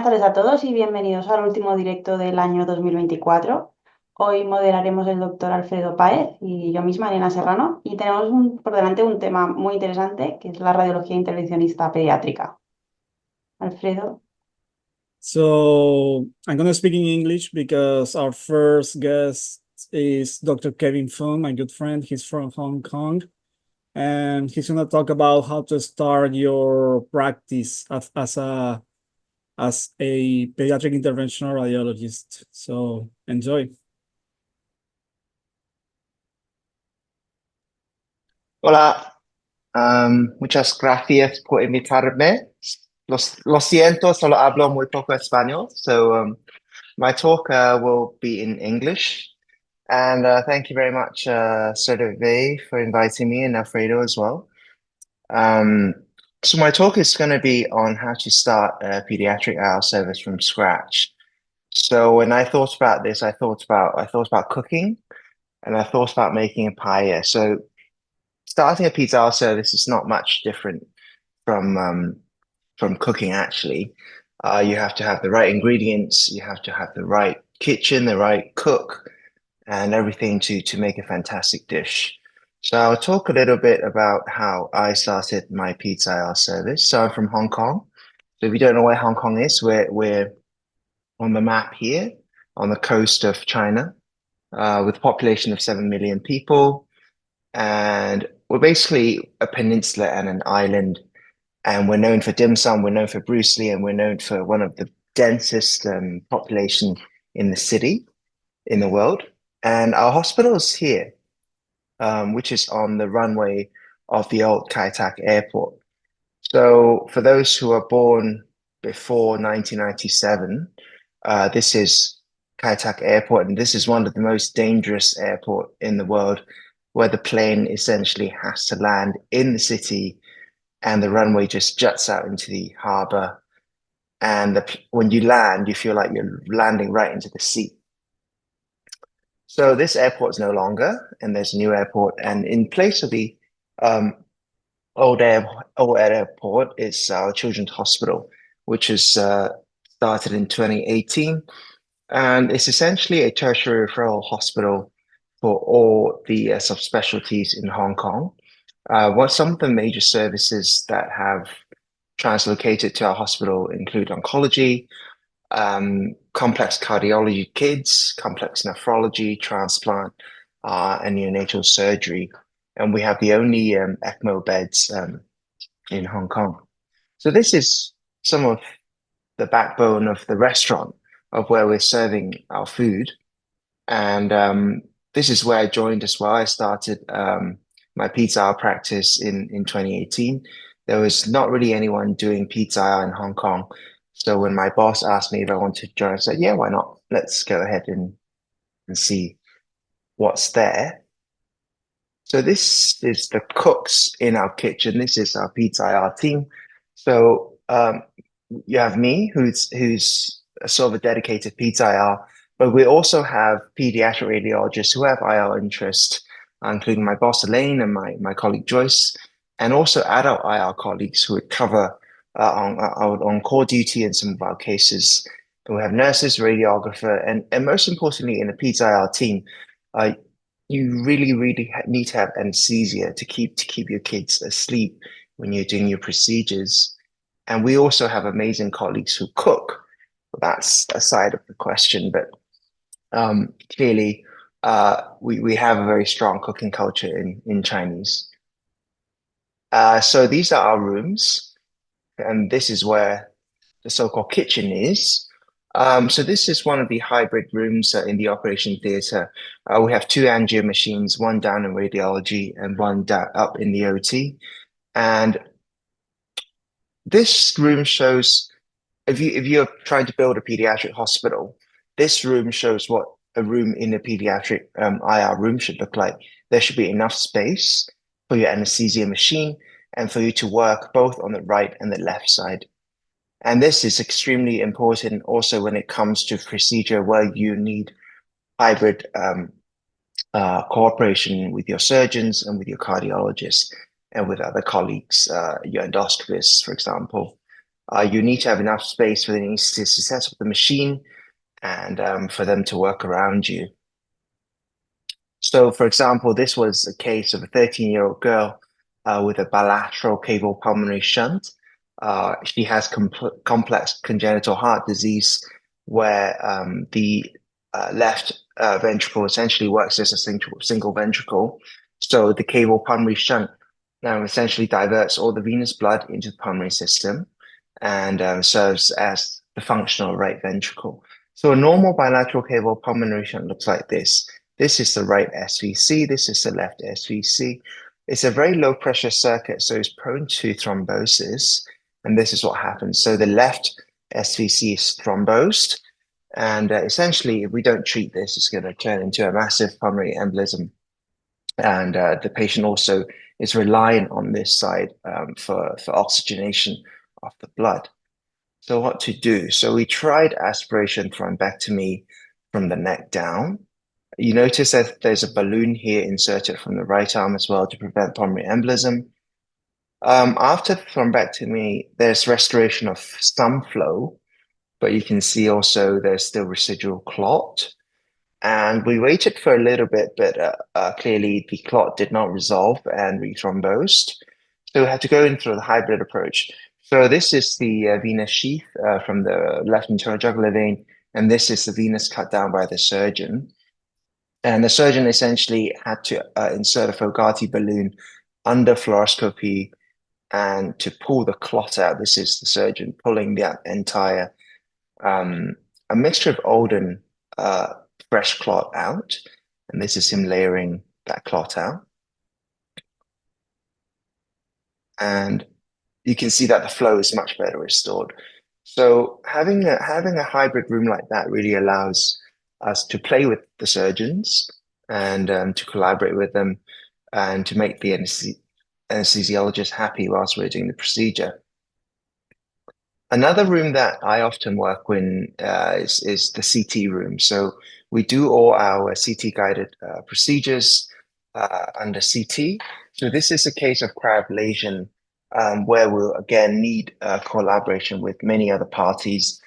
tardes a todos y bienvenidos al último directo del año 2024. Hoy moderaremos el doctor Alfredo Páez y yo misma, Elena Serrano, y tenemos por delante un tema muy interesante que es la radiología intervencionista pediátrica. Alfredo. So I'm going to speak in English because our first guest is Dr. Kevin Fung, my good friend. He's from Hong Kong, and he's going to talk about how to start your practice as a pediatric interventional radiologist. So enjoy. Hola, muchas gracias por invitarme. Lo siento, solo hablo muy poco español, so my talk will be in English. And thank you very much, Sodave, for inviting me, and Alfredo as well. So my talk is going to be on how to start a pediatric IL service from scratch. So when I thought about this, I thought about cooking, and I thought about making a paella. So starting a pizza service is not much different from cooking actually. You have to have the right ingredients, you have to have the right kitchen, the right cook, and everything to make a fantastic dish. So I'll talk a little bit about how I started my pizza service. So I'm from Hong Kong. So if you don't know where Hong Kong is, we're on the map here on the coast of China, with a population of 7 million people. And we're basically a peninsula and an island. And we're known for dim sum, we're known for Bruce Lee, and we're known for one of the densest population in the city, in the world. And our hospital is here, which is on the runway of the old Kai Tak Airport. So for those who are born before 1997, this is Kai Tak Airport, and this is one of the most dangerous airport in the world, where the plane essentially has to land in the city and the runway just juts out into the harbor. And when you land, you feel like you're landing right into the sea. So this airport is no longer, and there's a new airport. And in place of the old airport is our Children's Hospital, which is started in 2018. And it's essentially a tertiary referral hospital for all the subspecialties in Hong Kong. What some of the major services that have translocated to our hospital include oncology, complex cardiology kids, complex nephrology, transplant, and neonatal surgery. And we have the only ECMO beds in Hong Kong. So this is some of the backbone of the restaurant of where we're serving our food. And this is where I joined as well. I started my pizza practice in 2018. There was not really anyone doing pizza in Hong Kong. So when my boss asked me if I wanted to join, I said, yeah, why not? Let's go ahead and see what's there. So this is the cooks in our kitchen. This is our pizza team. So you have me, who's a sort of a dedicated pizza, but we also have pediatric radiologists who have IR interest, including my boss Elaine and my colleague Joyce, and also adult IR colleagues who would cover on call duty in some of our cases. We have nurses, radiographer, and most importantly, in the pizza team, you really need to have anesthesia to keep your kids asleep when you're doing your procedures. And we also have amazing colleagues who cook. That's a side of the question, but clearly we have a very strong cooking culture in Chinese. So these are our rooms, and this is where the so-called kitchen is. So this is one of the hybrid rooms in the operation theater. We have two angio machines, one down in radiology and one up in the OT. And this room shows, if you're trying to build a pediatric hospital, this room shows what a room in a pediatric IR room should look like. There should be enough space for your anesthesia machine and for you to work both on the right and the left side. And this is extremely important also when it comes to procedure where you need hybrid cooperation with your surgeons and with your cardiologists and with other colleagues, your endoscopists, for example. you need to have enough space for the anesthetists to set up the machine and for them to work around you. So, for example, this was a case of a 13-year-old girl with a bilateral cable pulmonary shunt. She has complex congenital heart disease where the left ventricle essentially works as a single ventricle. So the cable pulmonary shunt now essentially diverts all the venous blood into the pulmonary system and serves as the functional right ventricle. So a normal bilateral cable pulmonary shunt looks like this. This is the right SVC. This is the left SVC. It's a very low pressure circuit, so it's prone to thrombosis. And this is what happens. So the left SVC is thrombosed. And essentially, if we don't treat this, it's going to turn into a massive pulmonary embolism. And the patient also is reliant on this side for oxygenation of the blood. So what to do? So we tried aspiration thrombectomy from the neck down. You notice that there's a balloon here inserted from the right arm as well to prevent pulmonary embolism. After thrombectomy, there's restoration of some flow, but you can see also there's still residual clot. And we waited for a little bit, but clearly the clot did not resolve and rethrombosed. So we had to go in through the hybrid approach. So this is the venous sheath from the left internal jugular vein, and this is the venous cut down by the surgeon. And the surgeon essentially had to insert a Fogarty balloon under fluoroscopy and to pull the clot out. This is the surgeon pulling that entire, a mixture of old and fresh clot out. And this is him layering that clot out. And you can see that the flow is much better restored. So having a hybrid room like that really allows us to play with the surgeons and to collaborate with them and to make the anesthesiologist happy whilst we're doing the procedure. Another room that I often work in is the CT room. So we do all our CT guided procedures under CT. So this is a case of cryoablation where we'll again need collaboration with many other parties.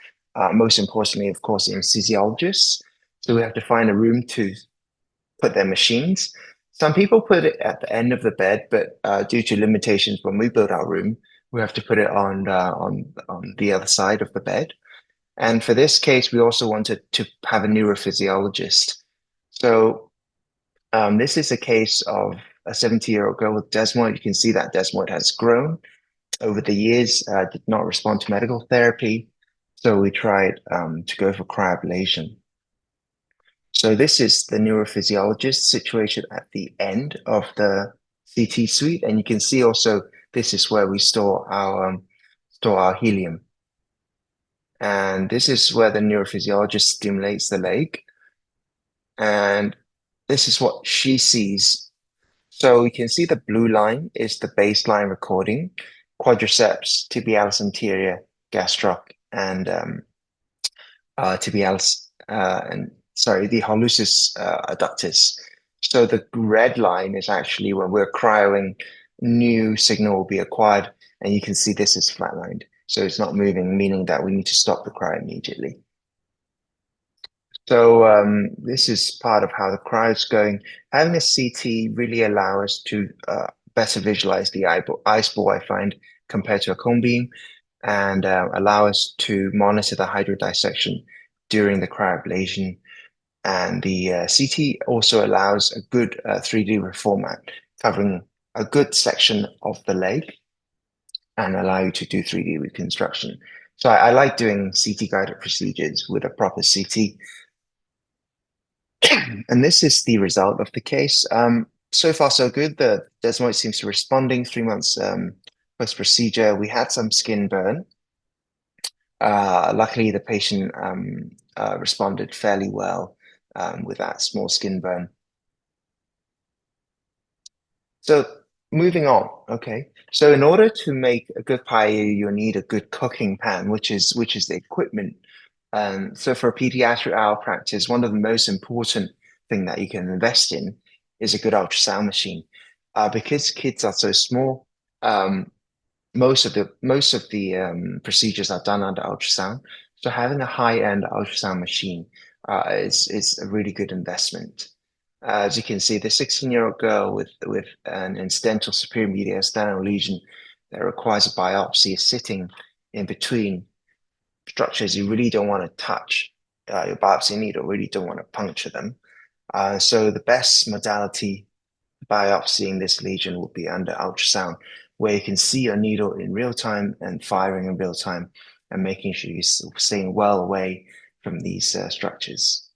Most importantly, of course, anesthesiologists. So we have to find a room to put their machines. Some people put it at the end of the bed, but due to limitations when we build our room, we have to put it on the other side of the bed. And for this case, we also wanted to have a neurophysiologist. So this is a case of a 70-year-old girl with desmoid. You can see that desmoid has grown over the years, did not respond to medical therapy. So we tried to go for cryoablation. So this is the neurophysiologist situated at the end of the CT suite. And you can see also, this is where we store our helium. And this is where the neurophysiologist stimulates the leg. And this is what she sees. So you can see the blue line is the baseline recording, quadriceps, tibialis anterior, gastroc, and tibialis, the hallucis adductus. So the red line is actually when we're cryoing, new signal will be acquired, and you can see this is flatlined. So it's not moving, meaning that we need to stop the cryo immediately. So this is part of how the cryo is going. Having a CT really allows us to better visualize the eyeball, I find, compared to a cone beam, and allow us to monitor the hydrodissection during the cryoablation. And the CT also allows a good 3D reformat, covering a good section of the leg and allow you to do 3D reconstruction. So I like doing CT guided procedures with a proper CT. And this is the result of the case. So far, so good. The desmoid seems to be responding 3 months post-procedure. We had some skin burn. Luckily, the patient responded fairly well with that small skin burn. So moving on, okay. So in order to make a good paella, you'll need a good cooking pan, which is the equipment. So for a pediatric hour practice, one of the most important thing that you can invest in is a good ultrasound machine. Because kids are so small, most of the procedures are done under ultrasound. So having a high-end ultrasound machine is a really good investment. As you can see, the 16-year-old girl with an incidental superior medial sternal lesion that requires a biopsy is sitting in between structures you really don't want to touch. Your biopsy needle really don't want to puncture them. So the best modality biopsying this lesion will be under ultrasound, where you can see your needle in real time and firing in real time and making sure you're staying well away from these structures.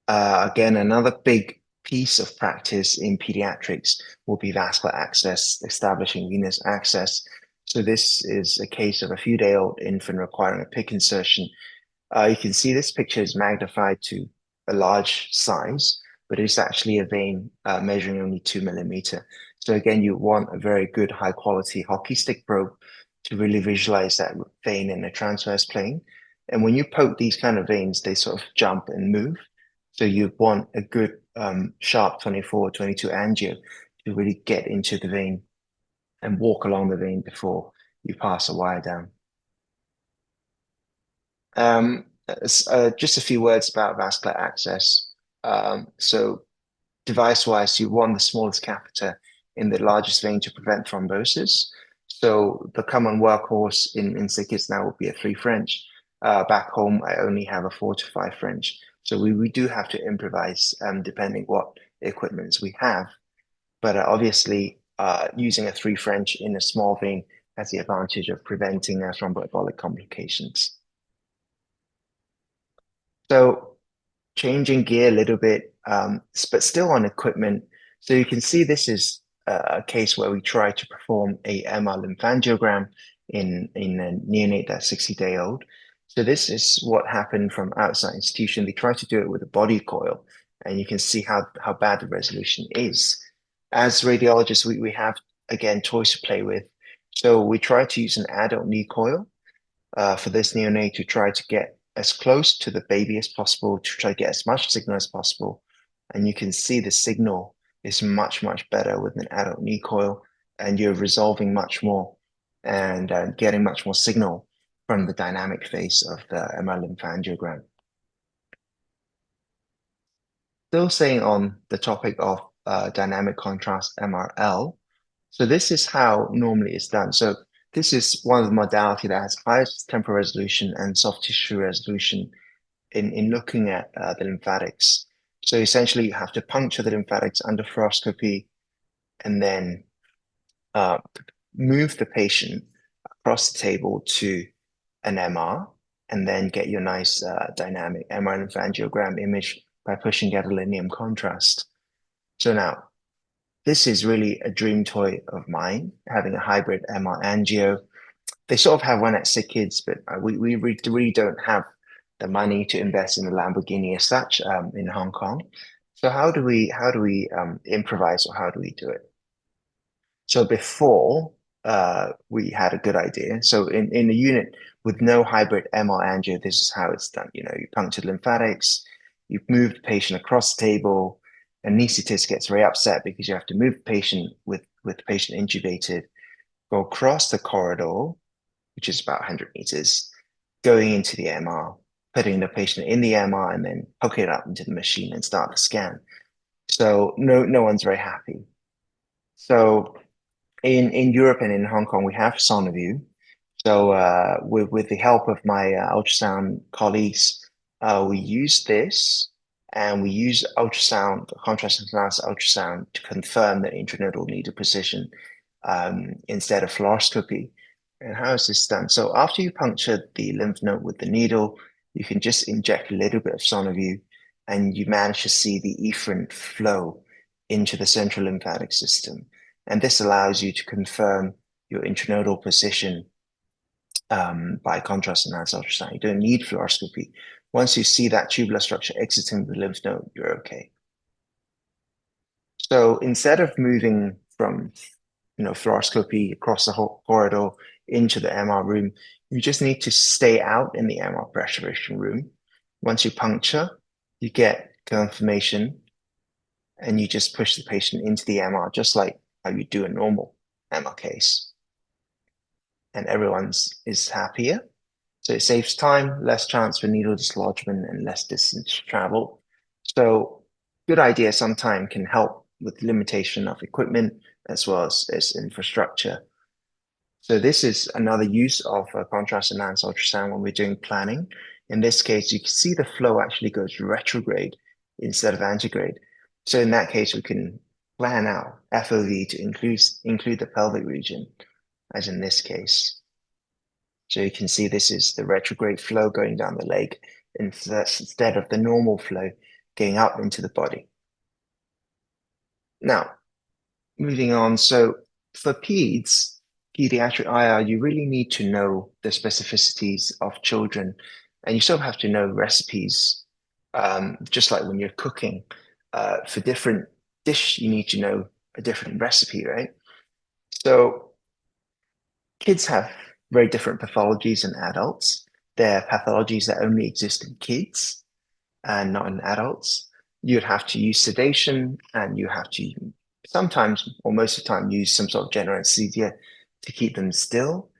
Again, another big piece of practice in pediatrics will be vascular access, establishing venous access. So this is a case of a few-day-old infant requiring a PICC insertion. You can see this picture is magnified to a large size, but it's actually a vein measuring only 2 millimeter. So again, you want a very good high quality hockey stick probe to really visualize that vein in a transverse plane. And when you poke these kind of veins, they sort of jump and move. So you want a good sharp 24, 22 angio to really get into the vein and walk along the vein before you pass a wire down. Just a few words about vascular access. So device-wise, you want the smallest catheter in the largest vein to prevent thrombosis. So the common workhorse in sick kids now would be a 3 French. Back home, I only have a 4 to 5 French. So we do have to improvise depending what equipments we have. But obviously, using a 3 French in a small vein has the advantage of preventing thromboembolic complications. So changing gear a little bit, but still on equipment. So you can see this is a case where we try to perform a MR lymphangiogram in a neonate that's 60-day-old. So this is what happened from outside institution. They tried to do it with a body coil, and you can see how bad the resolution is. As radiologists, we have, again, toys to play with. So we try to use an adult knee coil for this neonate to try to get as close to the baby as possible, to try to get as much signal as possible. And you can see the signal is much, much better with an adult knee coil, and you're resolving much more and getting much more signal from the dynamic phase of the MR lymphangiogram. Still staying on the topic of dynamic contrast MRL. So this is how normally it's done. So this is one of the modality that has highest temporal resolution and soft tissue resolution in looking at the lymphatics. So essentially, you have to puncture the lymphatics under fluoroscopy and then move the patient across the table to an MR and then get your nice dynamic MR lymphangiogram image by pushing gadolinium contrast. So now, this is really a dream toy of mine, having a hybrid MR angio. They sort of have one at Sick Kids, but we really don't have the money to invest in a Lamborghini as such in Hong Kong. So how do we improvise, or how do we do it? So before we had a good idea. So in a unit with no hybrid MR angio, this is how it's done. You know, you puncture lymphatics, you move the patient across the table. Anesthetist gets very upset because you have to move the patient with the patient intubated, go across the corridor, which is about 100 meters, going into the MR, putting the patient in the MR, and then hooking it up into the machine and start the scan. So no one's very happy. So in Europe and in Hong Kong, we have Sonoview. So with the help of my ultrasound colleagues, we use this, and we use ultrasound, contrast enhanced ultrasound, to confirm the intranodal needle position instead of fluoroscopy. And how is this done? So after you puncture the lymph node with the needle, you can just inject a little bit of Sonoview, and you manage to see the efferent flow into the central lymphatic system. And this allows you to confirm your intranodal position by contrast enhanced ultrasound. You don't need fluoroscopy. Once you see that tubular structure exiting the lymph node, you're okay. So instead of moving from fluoroscopy across the whole corridor into the MR room, you just need to stay out in the MR preservation room. Once you puncture, you get confirmation, and you just push the patient into the MR, just like how you do a normal Emma case. And everyone's is happier. So it saves time, less chance for needle dislodgement, and less distance travel. So good idea sometimes can help with limitation of equipment as well as infrastructure. So this is another use of contrast enhanced ultrasound when we're doing planning. In this case, you can see the flow actually goes retrograde instead of antegrade. So in that case, we can plan out FOV to include the pelvic region, as in this case. So you can see this is the retrograde flow going down the leg instead of the normal flow going up into the body. Now, moving on. So for pediatric IR, you really need to know the specificities of children, and you still have to know recipes. Just like when you're cooking, for different dish, you need to know a different recipe, right? So kids have very different pathologies than adults. There are pathologies that only exist in kids and not in adults. You'd have to use sedation, and you have to sometimes, or most of the time, use some sort of general anesthesia to keep them still.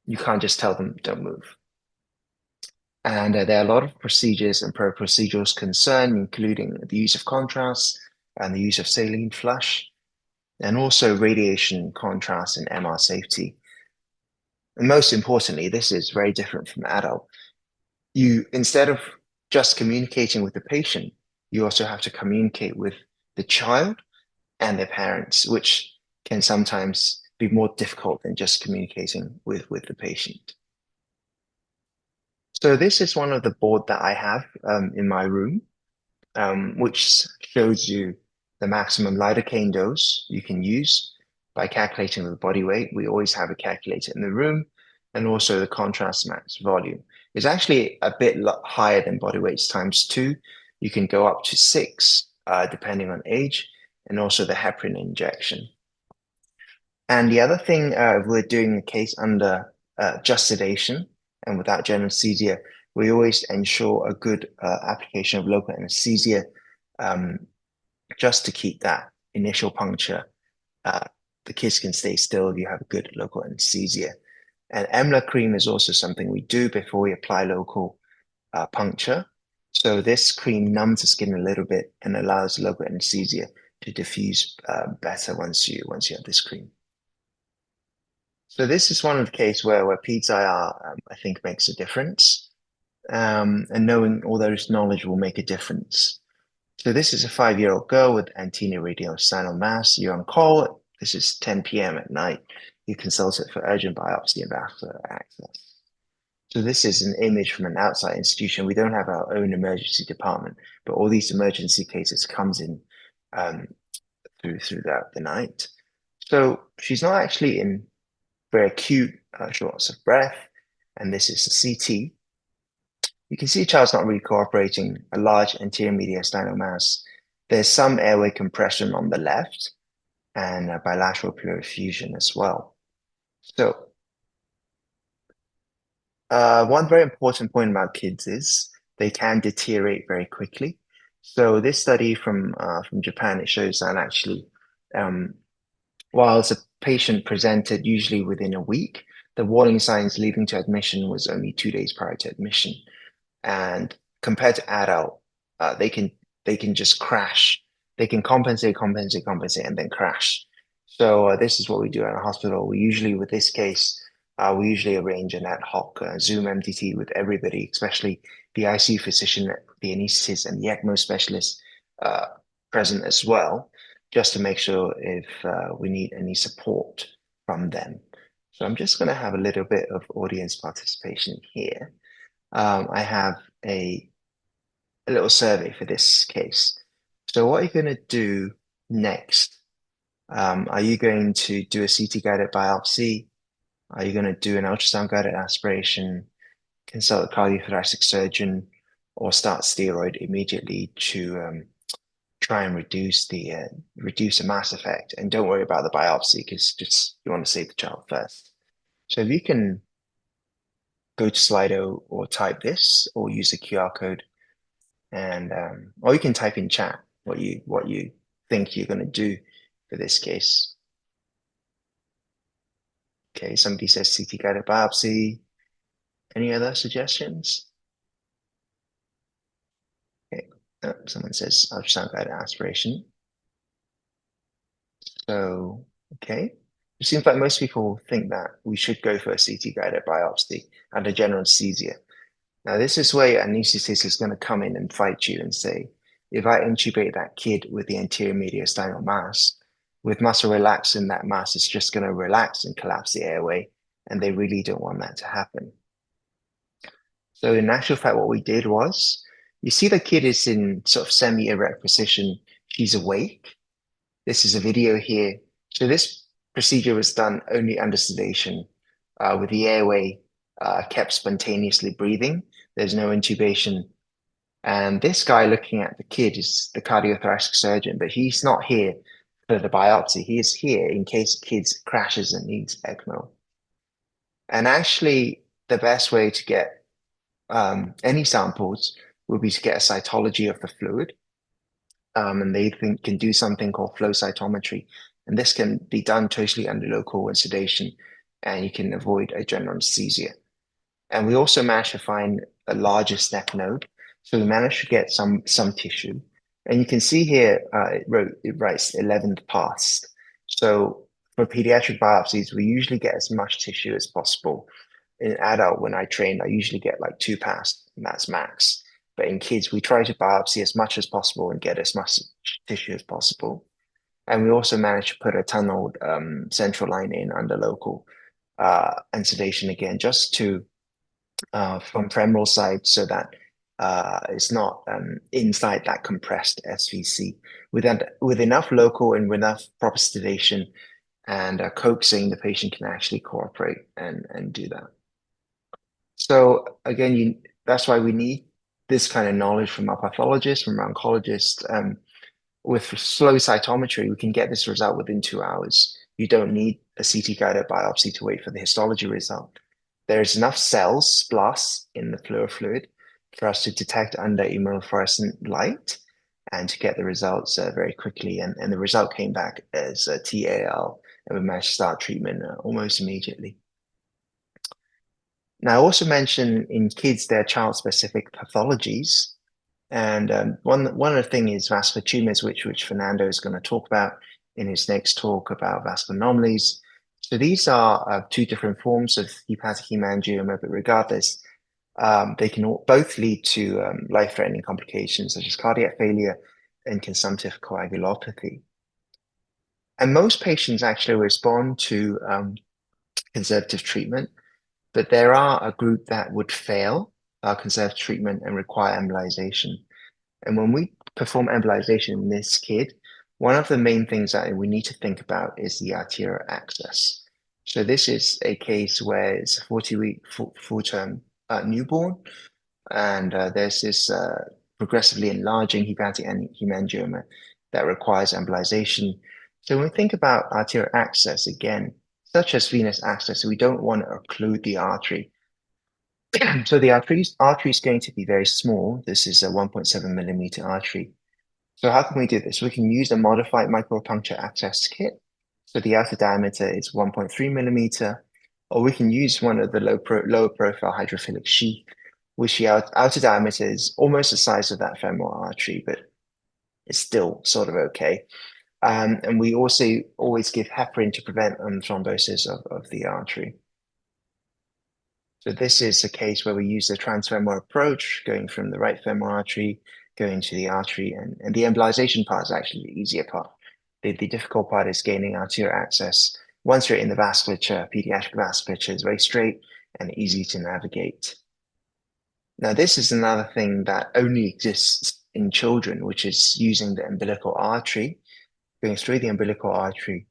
You can't just tell them, don't move. And there are a lot of procedures and procedures concerned, including the use of contrast and the use of saline flush, and also radiation contrast and MR safety. And most importantly, this is very different from adult. You, instead of just communicating with the patient, you also have to communicate with the child and their parents, which can sometimes be more difficult than just communicating with the patient. So this is one of the board that I have in my room, which shows you the maximum lidocaine dose you can use by calculating the body weight. We always have a calculator in the room, and also the contrast max volume. It's actually a bit higher than body weights ×2. You can go up to 6, depending on age, and also the heparin injection. And the other thing, we're doing a case under just sedation and without general anesthesia, we always ensure a good application of local anesthesia, just to keep that initial puncture. The kids can stay still if you have a good local anesthesia. And EMLA cream is also something we do before we apply local puncture. So this cream numbs the skin a little bit and allows local anesthesia to diffuse better once you have this cream. So this is one of the cases where PEDS IR, I think, makes a difference. And knowing all those knowledge will make a difference. So this is a 5-year-old girl with anterior radial mass. You're on call. This is 10 p.m. at night. You consult it for urgent biopsy and vascular access. So this is an image from an outside institution. We don't have our own emergency department, but all these emergency cases comes in through the night. So she's not actually in very acute shortness of breath, and this is the CT. You can see the child's not really cooperating, a large anterior mediastinal mass. There's some airway compression on the left and bilateral pleural effusion as well. So one very important point about kids is they can deteriorate very quickly. So this study from Japan, it shows that actually, while the patient presented usually within a week, the warning signs leading to admission was only 2 days prior to admission. And compared to adult, they can just crash. They can compensate, and then crash. So this is what we do at a hospital. We usually, with this case, we usually arrange an ad hoc Zoom MDT with everybody, especially the ICU physician, the anesthetist, and the ECMO specialist present as well, just to make sure if we need any support from them. So I'm just going to have a little bit of audience participation here. I have a little survey for this case. So what are you going to do next? Are you going to do a CT guided biopsy? Are you going to do an ultrasound guided aspiration, consult a cardiothoracic surgeon, or start steroid immediately to try and reduce the mass effect? And don't worry about the biopsy, because just you want to save the child first. So if you can go to Slido or type this, or use the QR code, and or you can type in chat what you think you're going to do for this case. Okay, somebody says CT guided biopsy. Any other suggestions? Okay, someone says ultrasound guided aspiration. So, okay. It seems like most people think that we should go for a CT guided biopsy under general anesthesia. Now, this is where your anesthetist is going to come in and fight you and say, if I intubate that kid with the anterior mediastinal mass, with muscle relaxin, that mass is just going to relax and collapse the airway, and they really don't want that to happen. So in actual fact, what we did was, you see the kid is in sort of semi-erect position. She's awake. This is a video here. So this procedure was done only under sedation, with the airway kept spontaneously breathing. There's no intubation. And this guy looking at the kid is the cardiothoracic surgeon, but he's not here for the biopsy. He is here in case the kid crashes and needs ECMO. And actually, the best way to get any samples would be to get a cytology of the fluid. And they can do something called flow cytometry. And this can be done totally under local and sedation, and you can avoid a general anesthesia. And we also managed to find a larger SNP node. So we managed to get some tissue. And you can see here, it writes 11th past. So for pediatric biopsies, we usually get as much tissue as possible. In adult, when I train, I usually get like 2 passes, and that's max. But in kids, we try to biopsy as much as possible and get as much tissue as possible. And we also managed to put a tunneled central line in under local and sedation again, just to from femoral side so that it's not inside that compressed SVC. With enough local and with enough proper sedation and coaxing, the patient can actually cooperate and do that. So again, that's why we need this kind of knowledge from our pathologist, from our oncologist. With flow cytometry, we can get this result within 2 hours. You don't need a CT guided biopsy to wait for the histology result. There's enough cells, blasts, in the pleural fluid for us to detect under immunofluorescent light and to get the results very quickly. And the result came back as a TAL, and we managed to start treatment almost immediately. Now, I also mentioned in kids, there are child-specific pathologies. And one of the things is vascular tumors, which Fernando is going to talk about in his next talk about vascular anomalies. So these are 2 different forms of hepatic hemangioma, but regardless, they can both lead to life-threatening complications such as cardiac failure and consumptive coagulopathy. And most patients actually respond to conservative treatment, but there are a group that would fail conservative treatment and require embolization. And when we perform embolization in this kid, one of the main things that we need to think about is the arterial access. So this is a case where it's a 40-week full-term newborn, and there's this progressively enlarging hepatic hemangioma that requires embolization. So when we think about arterial access, again, such as venous access, we don't want to occlude the artery. So the artery is going to be very small. This is a 1.7 millimeter artery. So how can we do this? We can use a modified micropuncture access kit. So the outer diameter is 1.3 millimeter, or we can use one of the lower profile hydrophilic sheath, which the outer diameter is almost the size of that femoral artery, but it's still sort of okay. And we also always give heparin to prevent thrombosis of the artery. So this is a case where we use the transfemoral approach, going from the right femoral artery, going to the artery, and the embolization part is actually the easier part. The difficult part is gaining arterial access. Once you're in the vasculature, pediatric vasculature is very straight and easy to navigate. Now, this is another thing that only exists in children, which is using the umbilical artery, going through the umbilical artery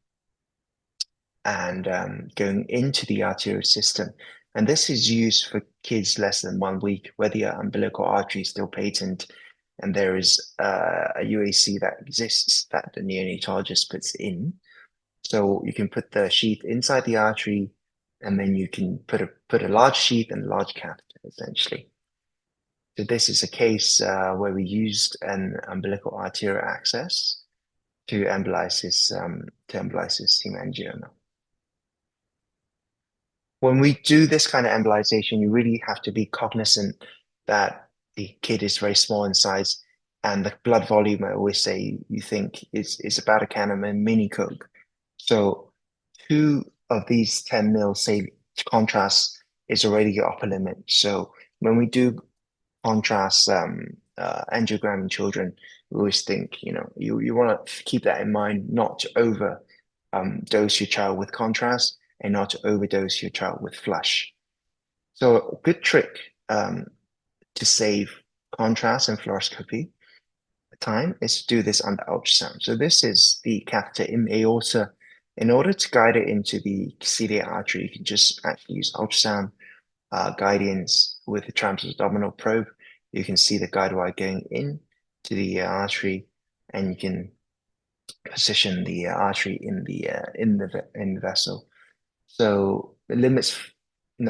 and going into the arterial system. And this is used for kids less than 1 week, where the umbilical artery is still patent, and there is a UAC that exists that the neonatologist puts in. So you can put the sheath inside the artery, and then you can put a large sheath and a large catheter, essentially. So this is a case where we used an umbilical arterial access to embolize this hemangioma. when we do this kind of embolization, you really have to be cognizant that the kid is very small in size, and the blood volume, I always say, you think is about a can of a Mini Coke. So 2 of these 10 mils, say, contrast is already your upper limit. So when we do contrast angiogram in children, we always think, you want to keep that in mind, not to over dose your child with contrast and not to overdose your child with flush. So a good trick to save contrast and fluoroscopy time is to do this under ultrasound. So this is the catheter in the aorta. In order to guide it into the ciliate artery, you can just actually use ultrasound guidance with the transabdominal probe. You can see the guide wire going in to the artery, and you can position the artery in the vessel. So it limits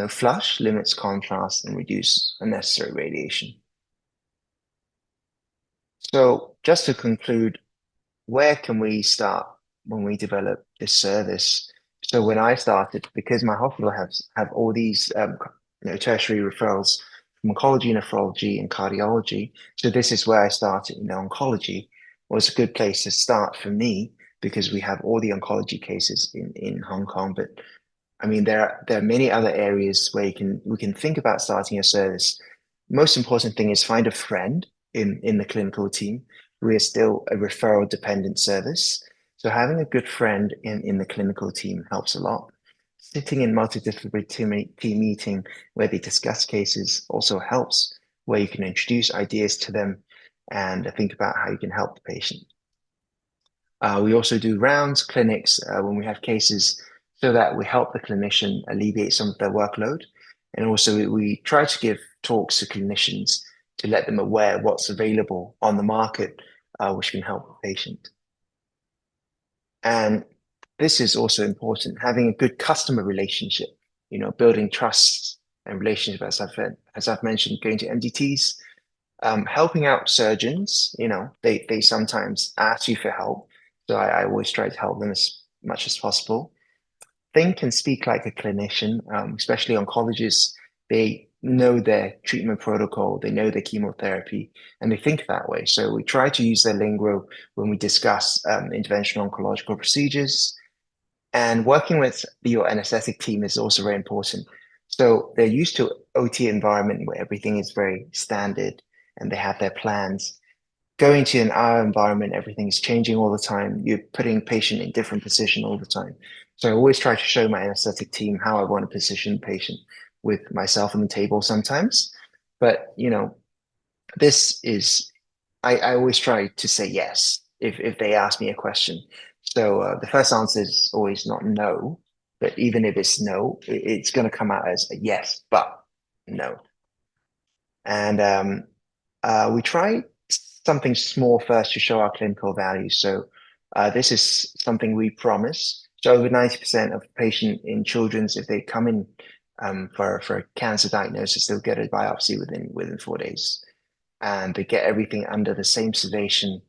flush, limits contrast, and reduce unnecessary radiation. So just to conclude, where can we start when we develop this service? So when I started, because my hospital have all these tertiary referrals from oncology, nephrology, and cardiology. So this is where I started. Oncology was a good place to start for me because we have all the oncology cases in Hong Kong. But I mean, there are many other areas where we can think about starting a service. Most important thing is find a friend in the clinical team. We are still a referral dependent service. So having a good friend in the clinical team helps a lot. Sitting in multidisciplinary team meeting where they discuss cases also helps, where you can introduce ideas to them and think about how you can help the patient. We also do rounds, clinics when we have cases so that we help the clinician alleviate some of their workload. And also we try to give talks to clinicians to let them aware what's available on the market, which can help the patient. And this is also important, having a good customer relationship, building trust and relationship, as I've mentioned, going to MDTs, helping out surgeons, they sometimes ask you for help. So I always try to help them as much as possible. Think and speak like a clinician, especially oncologists. They know their treatment protocol, they know their chemotherapy, and they think that way. So we try to use their lingo when we discuss interventional oncological procedures. And working with your anesthetic team is also very important. So they're used to OT environment where everything is very standard and they have their plans. Going to an IR environment, everything is changing all the time. You're putting patient in different position all the time. So I always try to show my anesthetic team how I want to position the patient with myself on the table sometimes. But, this is, I always try to say yes if they ask me a question. So the first answer is always not no, but even if it's no, it's going to come out as a yes, but no. And we try something small first to show our clinical value. So this is something we promise. So over 90% of patient in children's, if they come in for a cancer diagnosis, they'll get a biopsy within 4 days. And they get everything under the same sedation.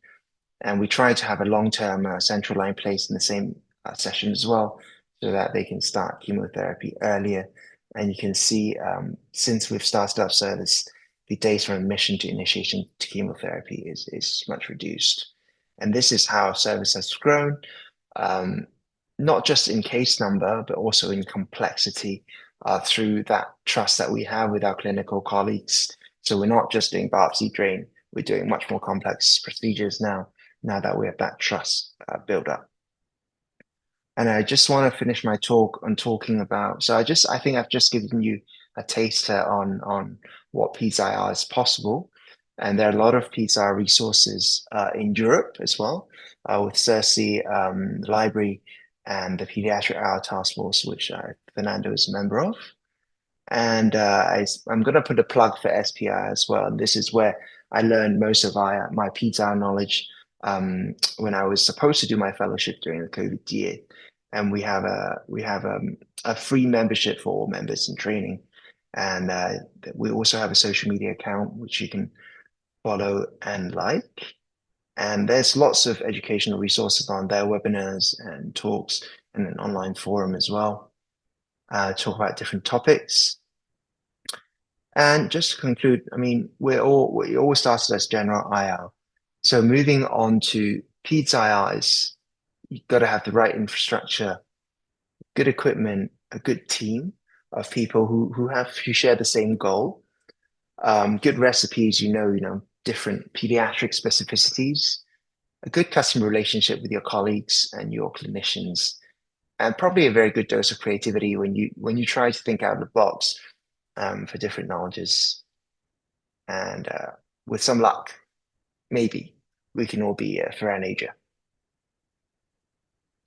And we try to have a long-term central line placed in the same session as well, so that they can start chemotherapy earlier. And you can see, since we've started our service, the days from admission to initiation to chemotherapy is much reduced. And this is how service has grown, not just in case number, but also in complexity through that trust that we have with our clinical colleagues. So we're not just doing biopsy drain, we're doing much more complex procedures now that we have that trust built up. And I just want to finish my talk on talking about, I think I've just given you a taster on what PedsIR is possible. And there are a lot of PedsIR resources in Europe as well, with CERSI, the library, and the Pediatric IR Task Force, which Fernando is a member of. And I'm going to put a plug for SPI as well. And this is where I learned most of my PedsIR knowledge when I was supposed to do my fellowship during the COVID year. And we have a free membership for all members in training. And we also have a social media account, which you can follow and like. And there's lots of educational resources on there, webinars and talks, and an online forum as well. talk about different topics. And just to conclude, I mean, we all started as general IR. So moving on to PEDS IRs, you've got to have the right infrastructure, good equipment, a good team of people who share the same goal, good recipes, different pediatric specificities, a good customer relationship with your colleagues and your clinicians, and probably a very good dose of creativity when you try to think out of the box for different knowledges. And with some luck, maybe we can all be Ferran Asia.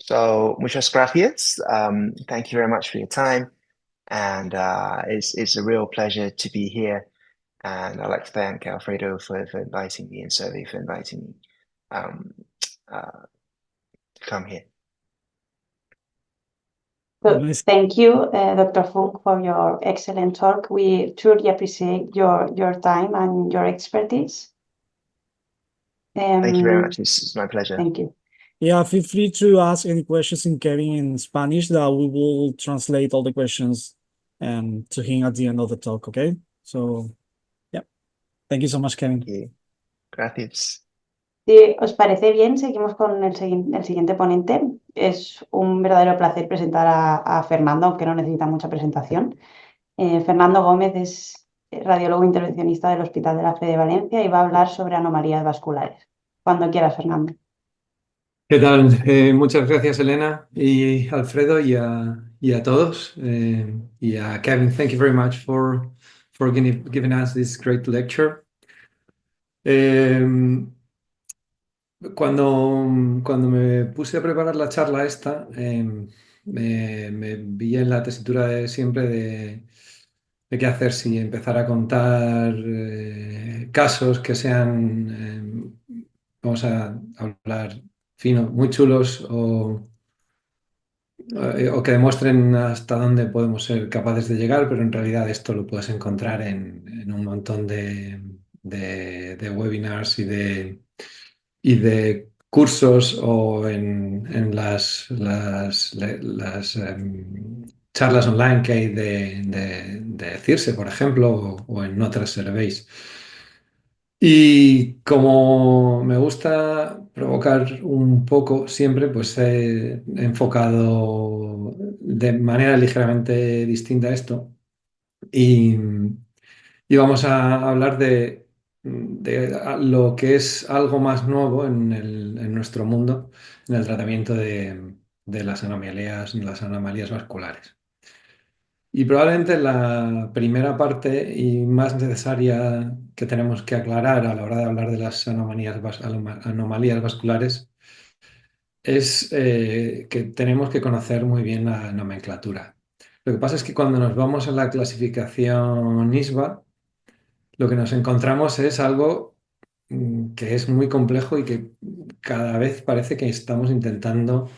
So muchas gracias. Thank you very much for your time. And it's a real pleasure to be here. And I'd like to thank Alfredo for inviting me and Survey for inviting me to come here. So Nice. thank you, Dr. Funk, for your excellent talk. We truly appreciate your time and your expertise. Thank you very much. It's my pleasure. Thank you. Yeah, feel free to ask any questions in Kevin in Spanish that we will translate all the questions to him at the end of the talk, okay? So, yeah. Thank you so much, Kevin. Thank you. Gracias. Si os parece bien, seguimos con el siguiente ponente. Es un verdadero placer presentar a Fernando, aunque no necesita mucha presentación. Fernando Gómez es radiólogo intervencionista del Hospital de la Fe de Valencia y va a hablar sobre anomalías vasculares. Cuando quieras, Fernando. ¿Qué tal? Muchas gracias, Elena y Alfredo y a todos. Y a Kevin, thank you very much for giving us this great lecture. Cuando me puse a preparar la charla esta, me vi en la tesitura de siempre de qué hacer, si empezar a contar casos que sean, vamos a hablar fino, muy chulos o que demuestren hasta dónde podemos ser capaces de llegar, pero en realidad esto lo puedes encontrar en un montón de webinars y de cursos o en las charlas online que hay de CIRSE, por ejemplo, o en otras surveys. Y como me gusta provocar un poco siempre, pues he enfocado de manera ligeramente distinta esto. Y vamos a hablar de lo que es algo más nuevo en nuestro mundo, en el tratamiento de las anomalías vasculares. Y probablemente la primera parte y más necesaria que tenemos que aclarar a la hora de hablar de las anomalías vasculares es que tenemos que conocer muy bien la nomenclatura. Lo que pasa es que cuando nos vamos a la clasificación ISBA, lo que nos encontramos es algo que es muy complejo y que cada vez parece que estamos intentando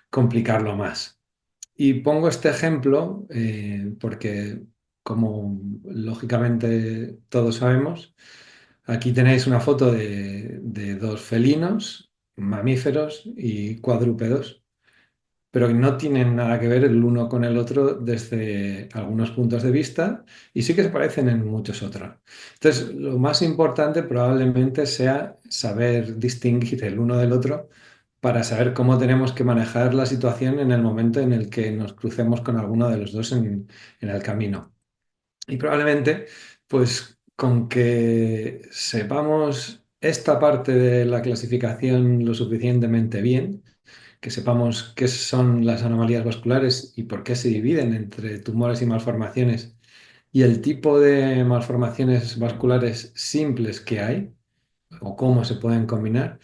complicarlo más. Y pongo este ejemplo porque, como lógicamente todos sabemos, aquí tenéis una foto de dos felinos, mamíferos y cuadrúpedos, pero que no tienen nada que ver el uno con el otro desde algunos puntos de vista y sí que se parecen en muchos otros. Entonces, lo más importante probablemente sea saber distinguir el uno del otro para saber cómo tenemos que manejar la situación en el momento en el que nos crucemos con alguno de los dos en el camino. Y probablemente, pues con que sepamos esta parte de la clasificación lo suficientemente bien, que sepamos qué son las anomalías vasculares y por qué se dividen entre tumores y malformaciones y el tipo de malformaciones vasculares simples que hay o cómo se pueden combinar,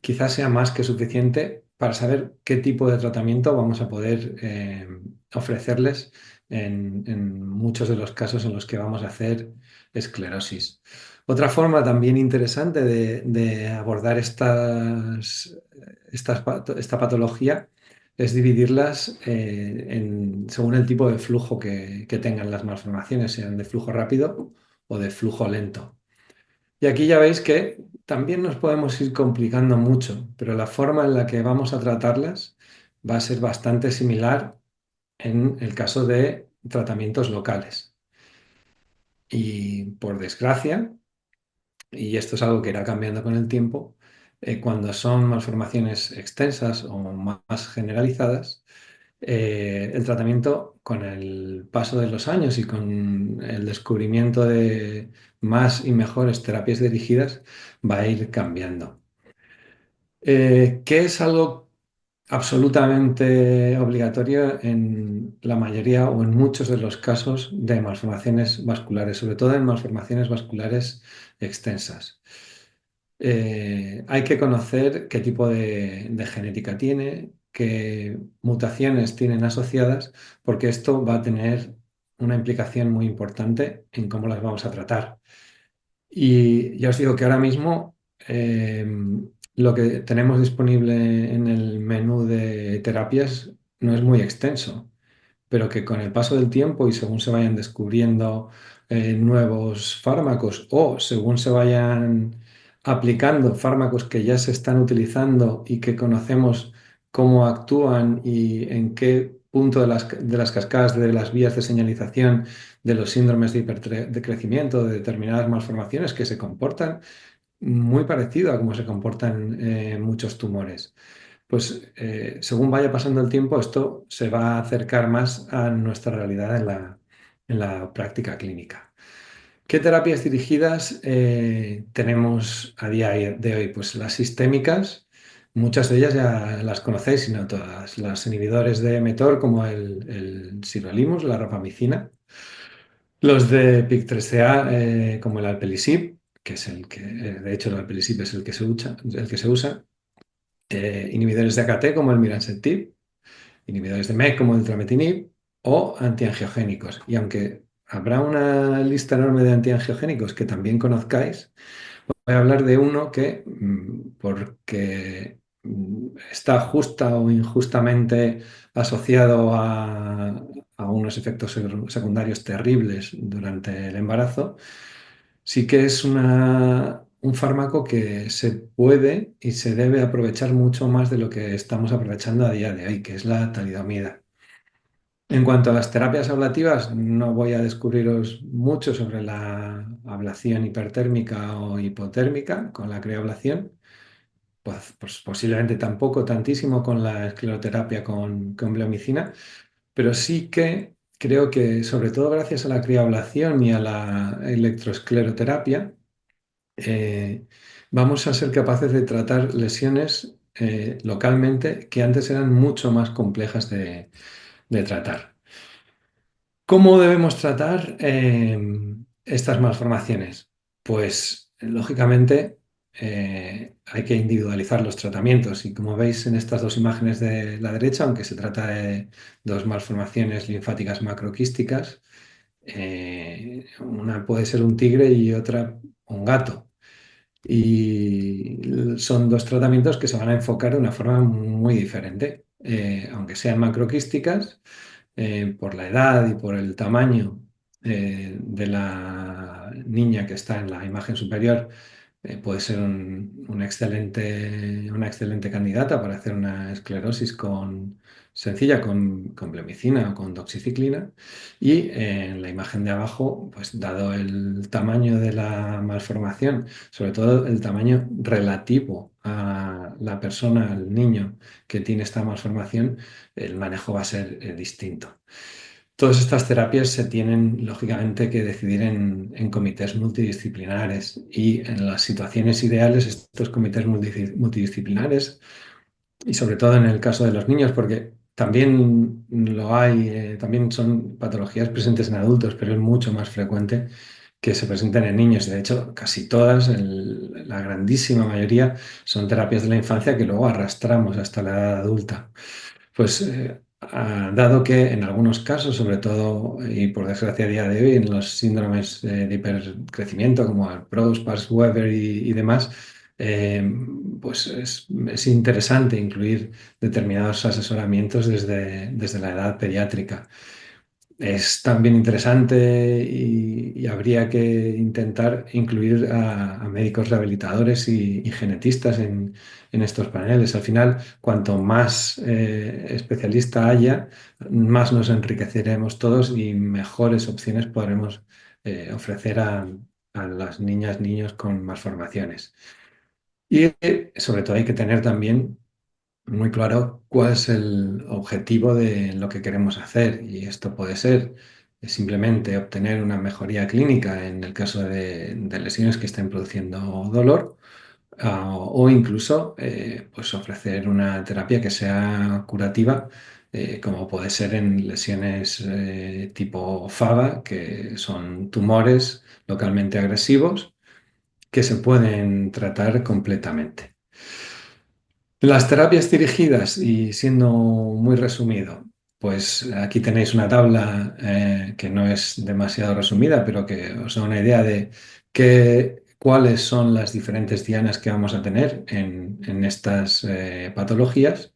quizás sea más que suficiente para saber qué tipo de tratamiento vamos a poder ofrecerles en muchos de los casos en los que vamos a hacer esclerosis. Otra forma también interesante de abordar esta patología es dividirlas según el tipo de flujo que tengan las malformaciones, sean de flujo rápido o de flujo lento. Y aquí ya veis que también nos podemos ir complicando mucho, pero la forma en la que vamos a tratarlas va a ser bastante similar en el caso de tratamientos locales. Y por desgracia, y esto es algo que irá cambiando con el tiempo, cuando son malformaciones extensas o más generalizadas, el tratamiento con el paso de los años y con el descubrimiento de más y mejores terapias dirigidas va a ir cambiando. ¿Qué es algo absolutamente obligatorio en la mayoría o en muchos de los casos de malformaciones vasculares, sobre todo en malformaciones vasculares extensas? Hay que conocer qué tipo de genética tiene, qué mutaciones tienen asociadas, porque esto va a tener una implicación muy importante en cómo las vamos a tratar. Y ya os digo que ahora mismo lo que tenemos disponible en el menú de terapias no es muy extenso, pero que con el paso del tiempo y según se vayan descubriendo nuevos fármacos o según se vayan aplicando fármacos que ya se están utilizando y que conocemos cómo actúan y en qué punto de las cascadas de las vías de señalización de los síndromes de hipercrecimiento de determinadas malformaciones que se comportan muy parecido a cómo se comportan muchos tumores. Pues según vaya pasando el tiempo, esto se va a acercar más a nuestra realidad en la práctica clínica. ¿Qué terapias dirigidas tenemos a día de hoy? Pues las sistémicas, muchas de ellas ya las conocéis, si no todas. Los inhibidores de mTOR como el sirolimus, la rapamicina. Los de PIK3CA como el alpelisib, que es el que, de hecho el alpelisib es el que se usa. Inhibidores de AKT como el miransentib, inhibidores de MEK como el trametinib o antiangiogénicos. Y aunque habrá una lista enorme de antiangiogénicos que también conozcáis, voy a hablar de uno que, porque está justa o injustamente asociado a unos efectos secundarios terribles durante el embarazo, sí que es un fármaco que se puede y se debe aprovechar mucho más de lo que estamos aprovechando a día de hoy, que es la talidomida. En cuanto a las terapias ablativas, no voy a descubriros mucho sobre la ablación hipertérmica o hipotérmica con la crioablación, pues posiblemente tampoco tantísimo con la escleroterapia con bleomicina, pero sí que creo que sobre todo gracias a la crioablación y a la electroescleroterapia, vamos a ser capaces de tratar lesiones localmente que antes eran mucho más complejas de tratar. ¿Cómo debemos tratar estas malformaciones? Pues lógicamente hay que individualizar los tratamientos y como veis en estas dos imágenes de la derecha, aunque se trata de dos malformaciones linfáticas macroquísticas, una puede ser un tigre y otra un gato. Y son dos tratamientos que se van a enfocar de una forma muy diferente, aunque sean macroquísticas por la edad y por el tamaño de la niña que está en la imagen superior, puede ser una excelente candidata para hacer una esclerosis sencilla con blemicina o con doxiciclina. Y en la imagen de abajo, pues dado el tamaño de la malformación, sobre todo el tamaño relativo a la persona, al niño que tiene esta malformación, el manejo va a ser distinto. Todas estas terapias se tienen, lógicamente, que decidir en comités multidisciplinares y en las situaciones ideales estos comités multidisciplinares y sobre todo en el caso de los niños, porque también lo hay, también son patologías presentes en adultos, pero es mucho más frecuente que se presenten en niños. De hecho, casi todas, la grandísima mayoría, son terapias de la infancia que luego arrastramos hasta la edad adulta. Pues dado que en algunos casos, sobre todo y por desgracia a día de hoy, en los síndromes de hipercrecimiento como el PROS, Parkes-Weber y demás, eh, pues es interesante incluir determinados asesoramientos desde la edad pediátrica. es también interesante y habría que intentar incluir a médicos rehabilitadores y genetistas en estos paneles. Al final, cuanto más especialista haya, más nos enriqueceremos todos y mejores opciones podremos ofrecer a las niñas, niños con más formaciones. Y sobre todo hay que tener también muy claro cuál es el objetivo de lo que queremos hacer. Y esto puede ser simplemente obtener una mejoría clínica en el caso de lesiones que estén produciendo dolor, o incluso pues ofrecer una terapia que sea curativa, como puede ser en lesiones tipo FABA, que son tumores localmente agresivos que se pueden tratar completamente. Las terapias dirigidas, y siendo muy resumido, pues aquí tenéis una tabla que no es demasiado resumida, pero que os da una idea de cuáles son las diferentes dianas que vamos a tener en estas patologías.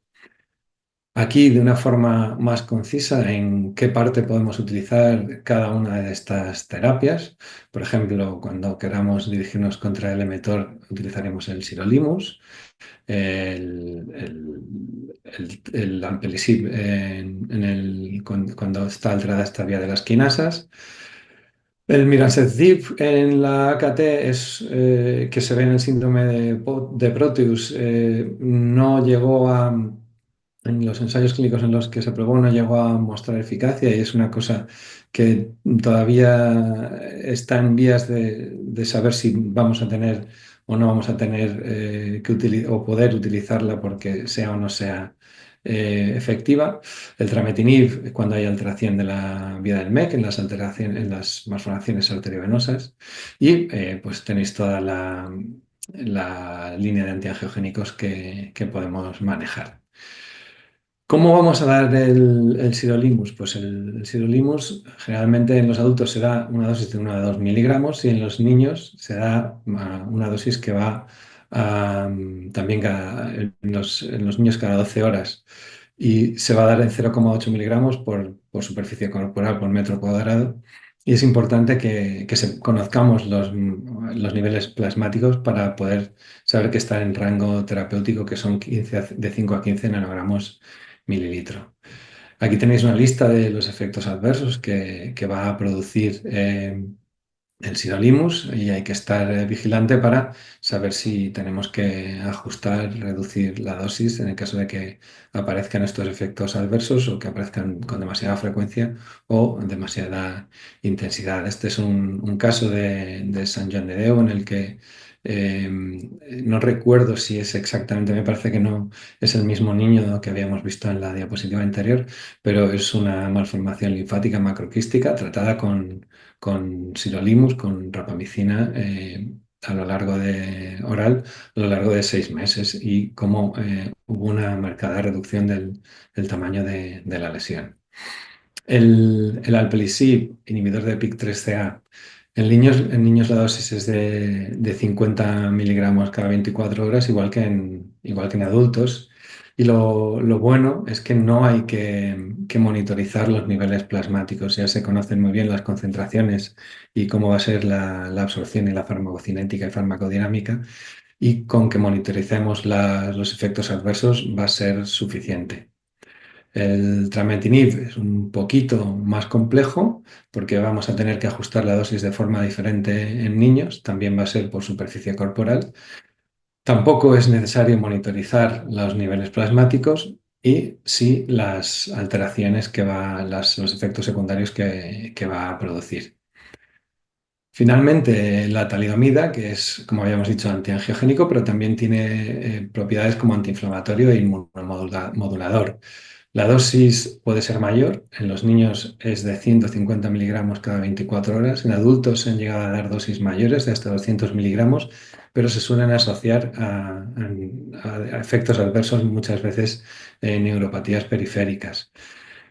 Aquí, de una forma más concisa, en qué parte podemos utilizar cada una de estas terapias. Por ejemplo, cuando queramos dirigirnos contra el emetor, utilizaremos el sirolimus, el amplicip cuando está alterada esta vía de las quinasas. El miransezib en la AKT que se ve en el síndrome de Proteus, no llegó en los ensayos clínicos en los que se probó, no llegó a mostrar eficacia y es una cosa que todavía está en vías de saber si vamos a tener o no vamos a tener o poder utilizarla porque sea o no sea efectiva. El trametinib, cuando hay alteración de la vía del MEC, en las malformaciones arteriovenosas. Y pues tenéis toda la línea de antiangiogénicos que podemos manejar. ¿Cómo vamos a dar el sirolimus? Pues el sirolimus generalmente en los adultos se da una dosis de 1 a 2 miligramos y en los niños se da una dosis que va también en los niños cada 12 horas y se va a dar en 0,8 miligramos por superficie corporal por metro cuadrado. Y es importante que conozcamos los niveles plasmáticos para poder saber que está en rango terapéutico, que son de 5 a 15 nanogramos mililitro. Aquí tenéis una lista de los efectos adversos que va a producir el sirolimus y hay que estar vigilante para saber si tenemos que ajustar, reducir la dosis en el caso de que aparezcan estos efectos adversos o que aparezcan con demasiada frecuencia o demasiada intensidad. Este es un caso de Sant Joan de Déu en el que no recuerdo si es exactamente, me parece que no es el mismo niño que habíamos visto en la diapositiva anterior, pero es una malformación linfática macroquística tratada con sirolimus, con rapamicina a lo largo a lo largo de 6 meses y cómo hubo una marcada reducción del tamaño de la lesión. El alpelisib, inhibidor de PIK3CA, en niños la dosis es de 50 miligramos cada 24 horas, igual que en adultos. Y lo bueno es que no hay que monitorizar los niveles plasmáticos, ya se conocen muy bien las concentraciones y cómo va a ser la absorción y la farmacocinética y farmacodinámica, y con que monitoricemos los efectos adversos va a ser suficiente. El trametinib es un poquito más complejo porque vamos a tener que ajustar la dosis de forma diferente en niños, también va a ser por superficie corporal. Tampoco es necesario monitorizar los niveles plasmáticos y sí las alteraciones los efectos secundarios que va a producir. Finalmente, la talidomida, que es, como habíamos dicho, antiangiogénico, pero también tiene propiedades como antiinflamatorio e inmunomodulador. La dosis puede ser mayor, en los niños es de 150 miligramos cada 24 horas, en adultos se han llegado a dar dosis mayores de hasta 200 miligramos, pero se suelen asociar a efectos adversos muchas veces en neuropatías periféricas.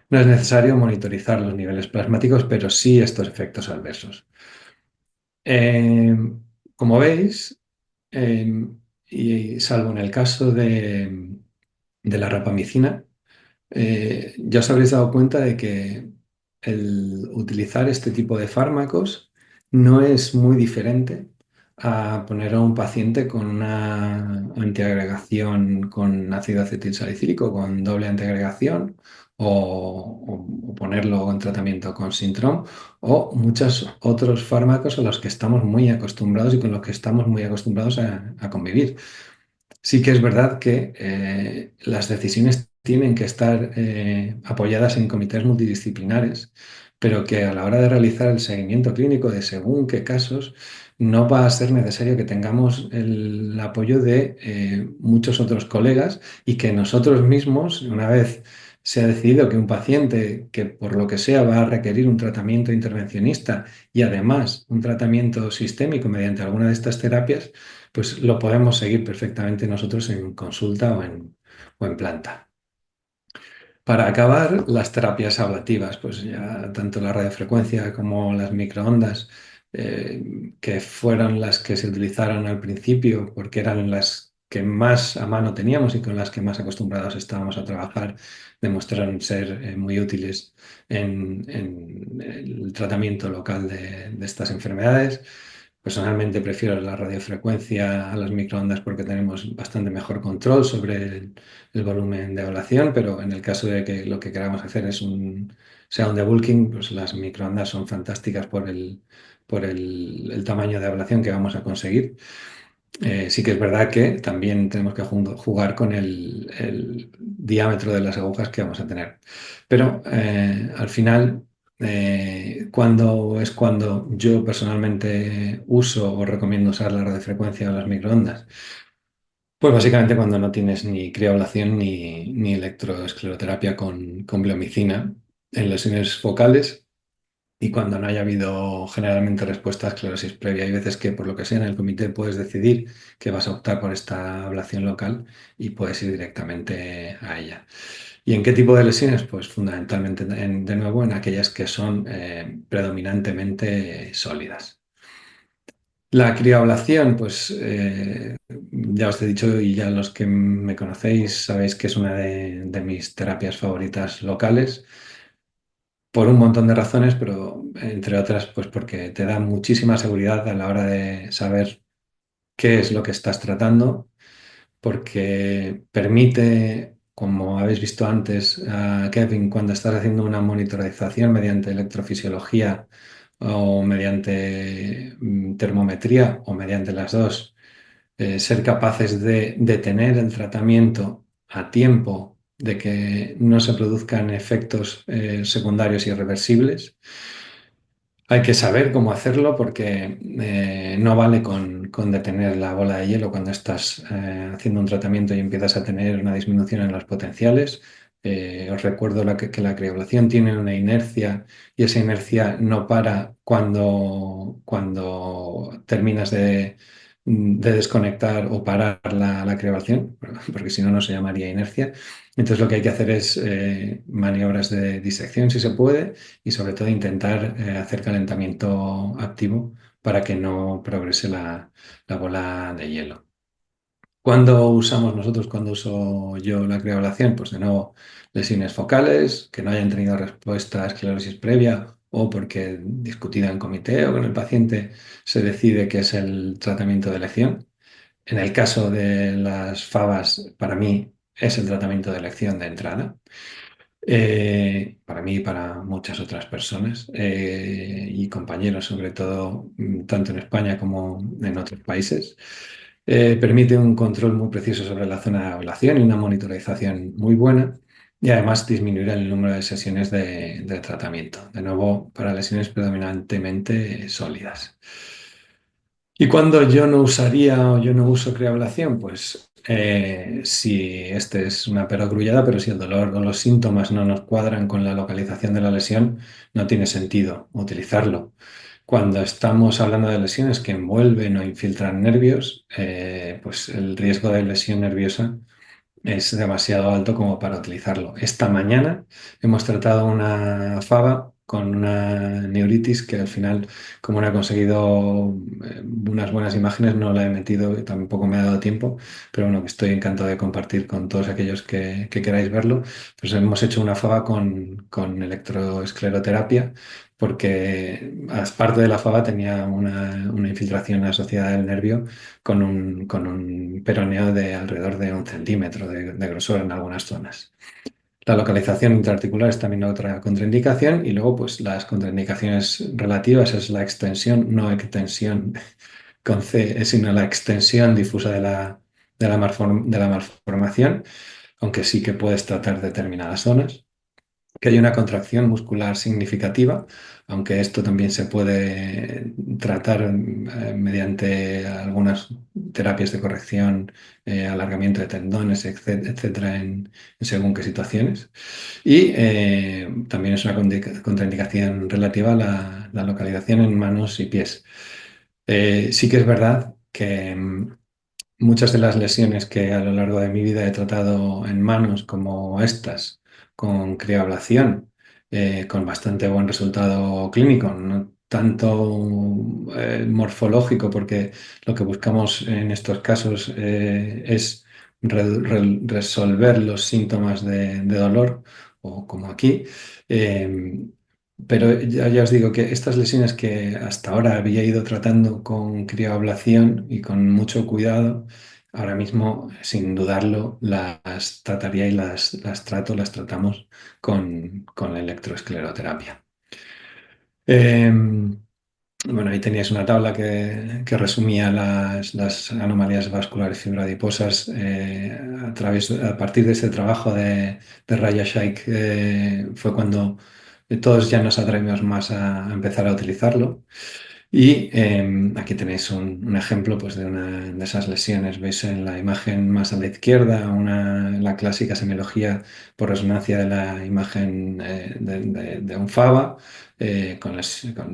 No es necesario monitorizar los niveles plasmáticos, pero sí estos efectos adversos. Eh, Como veis, eh, y salvo en el caso de la rapamicina, ya os habréis dado cuenta de que el utilizar este tipo de fármacos no es muy diferente a poner a un paciente con una antiagregación con ácido acetilsalicílico, con doble antiagregación, o ponerlo en tratamiento con Sintrom, o muchos otros fármacos a los que estamos muy acostumbrados y con los que estamos muy acostumbrados a convivir. Sí que es verdad que las decisiones tienen que estar apoyadas en comités multidisciplinares, pero que a la hora de realizar el seguimiento clínico de según qué casos, no va a ser necesario que tengamos el apoyo de muchos otros colegas y que nosotros mismos, una vez se ha decidido que un paciente que por lo que sea va a requerir un tratamiento intervencionista y además un tratamiento sistémico mediante alguna de estas terapias, pues lo podemos seguir perfectamente nosotros en consulta o en planta. Para acabar, las terapias ablativas, pues ya tanto la radiofrecuencia como las microondas, que fueron las que se utilizaron al principio porque eran las que más a mano teníamos y con las que más acostumbrados estábamos a trabajar, demostraron ser muy útiles en el tratamiento local de estas enfermedades. Personalmente prefiero la radiofrecuencia a las microondas porque tenemos bastante mejor control sobre el volumen de ablación, pero en el caso de que lo que queramos hacer sea un debulking, pues las microondas son fantásticas por el tamaño de ablación que vamos a conseguir. Sí que es verdad que también tenemos que jugar con el diámetro de las agujas que vamos a tener. Pero al final, cuando yo personalmente uso o recomiendo usar la radiofrecuencia o las microondas? Pues básicamente cuando no tienes ni crioablación ni electroescleroterapia con bleomicina en lesiones focales y cuando no haya habido generalmente respuesta a esclerosis previa. Hay veces que por lo que sea en el comité puedes decidir que vas a optar por esta ablación local y puedes ir directamente a ella. ¿Y en qué tipo de lesiones? Pues fundamentalmente, de nuevo, en aquellas que son predominantemente sólidas. La crioablación, pues ya os he dicho y ya los que me conocéis sabéis que es una de mis terapias favoritas locales por un montón de razones, pero entre otras, pues porque te da muchísima seguridad a la hora de saber qué es lo que estás tratando, porque permite, como habéis visto antes, a Kevin, cuando estás haciendo una monitorización mediante electrofisiología o mediante termometría o mediante las dos, ser capaces de detener el tratamiento a tiempo de que no se produzcan efectos secundarios irreversibles. Hay que saber cómo hacerlo porque no vale con detener la bola de hielo cuando estás haciendo un tratamiento y empiezas a tener una disminución en los potenciales. Os recuerdo que la crioablación tiene una inercia y esa inercia no para cuando terminas de desconectar o parar la crioablación, porque si no, no se llamaría inercia. Entonces lo que hay que hacer es maniobras de disección si se puede y sobre todo intentar hacer calentamiento activo para que no progrese la bola de hielo. ¿Cuándo usamos nosotros, cuando uso yo la crioablación? Pues de nuevo, lesiones focales, que no hayan tenido respuesta a esclerosis previa o porque discutida en comité o con el paciente se decide que es el tratamiento de elección. En el caso de las FABAs, para mí es el tratamiento de elección de entrada. Para mí y para muchas otras personas y compañeros, sobre todo tanto en España como en otros países. Permite un control muy preciso sobre la zona de ablación y una monitorización muy buena y además disminuir el número de sesiones de tratamiento, de nuevo para lesiones predominantemente sólidas. ¿Y cuando yo no usaría o yo no uso crioablación? Pues si este es una perogrullada, pero si el dolor o los síntomas no nos cuadran con la localización de la lesión, no tiene sentido utilizarlo. Cuando estamos hablando de lesiones que envuelven o infiltran nervios, pues el riesgo de lesión nerviosa es demasiado alto como para utilizarlo. Esta mañana hemos tratado una fava con una neuritis que al final, como no he conseguido unas buenas imágenes, no la he metido y tampoco me ha dado tiempo, pero bueno, que estoy encantado de compartir con todos aquellos que queráis verlo. Pues hemos hecho una fava con electroescleroterapia porque aparte de la fava tenía una infiltración asociada al nervio con un peroneo de alrededor de 1 centímetro de grosor en algunas zonas. La localización intraarticular es también otra contraindicación y luego pues las contraindicaciones relativas es la extensión, no extensión con C, sino la extensión difusa de la malformación, aunque sí que puedes tratar determinadas zonas, que hay una contracción muscular significativa, aunque esto también se puede tratar mediante algunas terapias de corrección, alargamiento de tendones, etcétera, en según qué situaciones. Y también es una contraindicación relativa a la localización en manos y pies. Sí que es verdad que muchas de las lesiones que a lo largo de mi vida he tratado en manos, como estas, con crioablación, con bastante buen resultado clínico, no tanto morfológico, porque lo que buscamos en estos casos es resolver los síntomas de dolor, o como aquí. eh, pero ya os digo que estas lesiones que hasta ahora había ido tratando con crioablación y con mucho cuidado, ahora mismo, sin dudarlo, las trataría y las tratamos con la electroescleroterapia. Bueno, ahí teníais una tabla que resumía las anomalías vasculares fibrodiposas a partir de este trabajo de Raya Shaikh fue cuando todos ya nos atrevimos más a empezar a utilizarlo. Y aquí tenéis un ejemplo pues, de una de esas lesiones. Veis en la imagen más a la izquierda la clásica semiología por resonancia de la imagen de un fava, con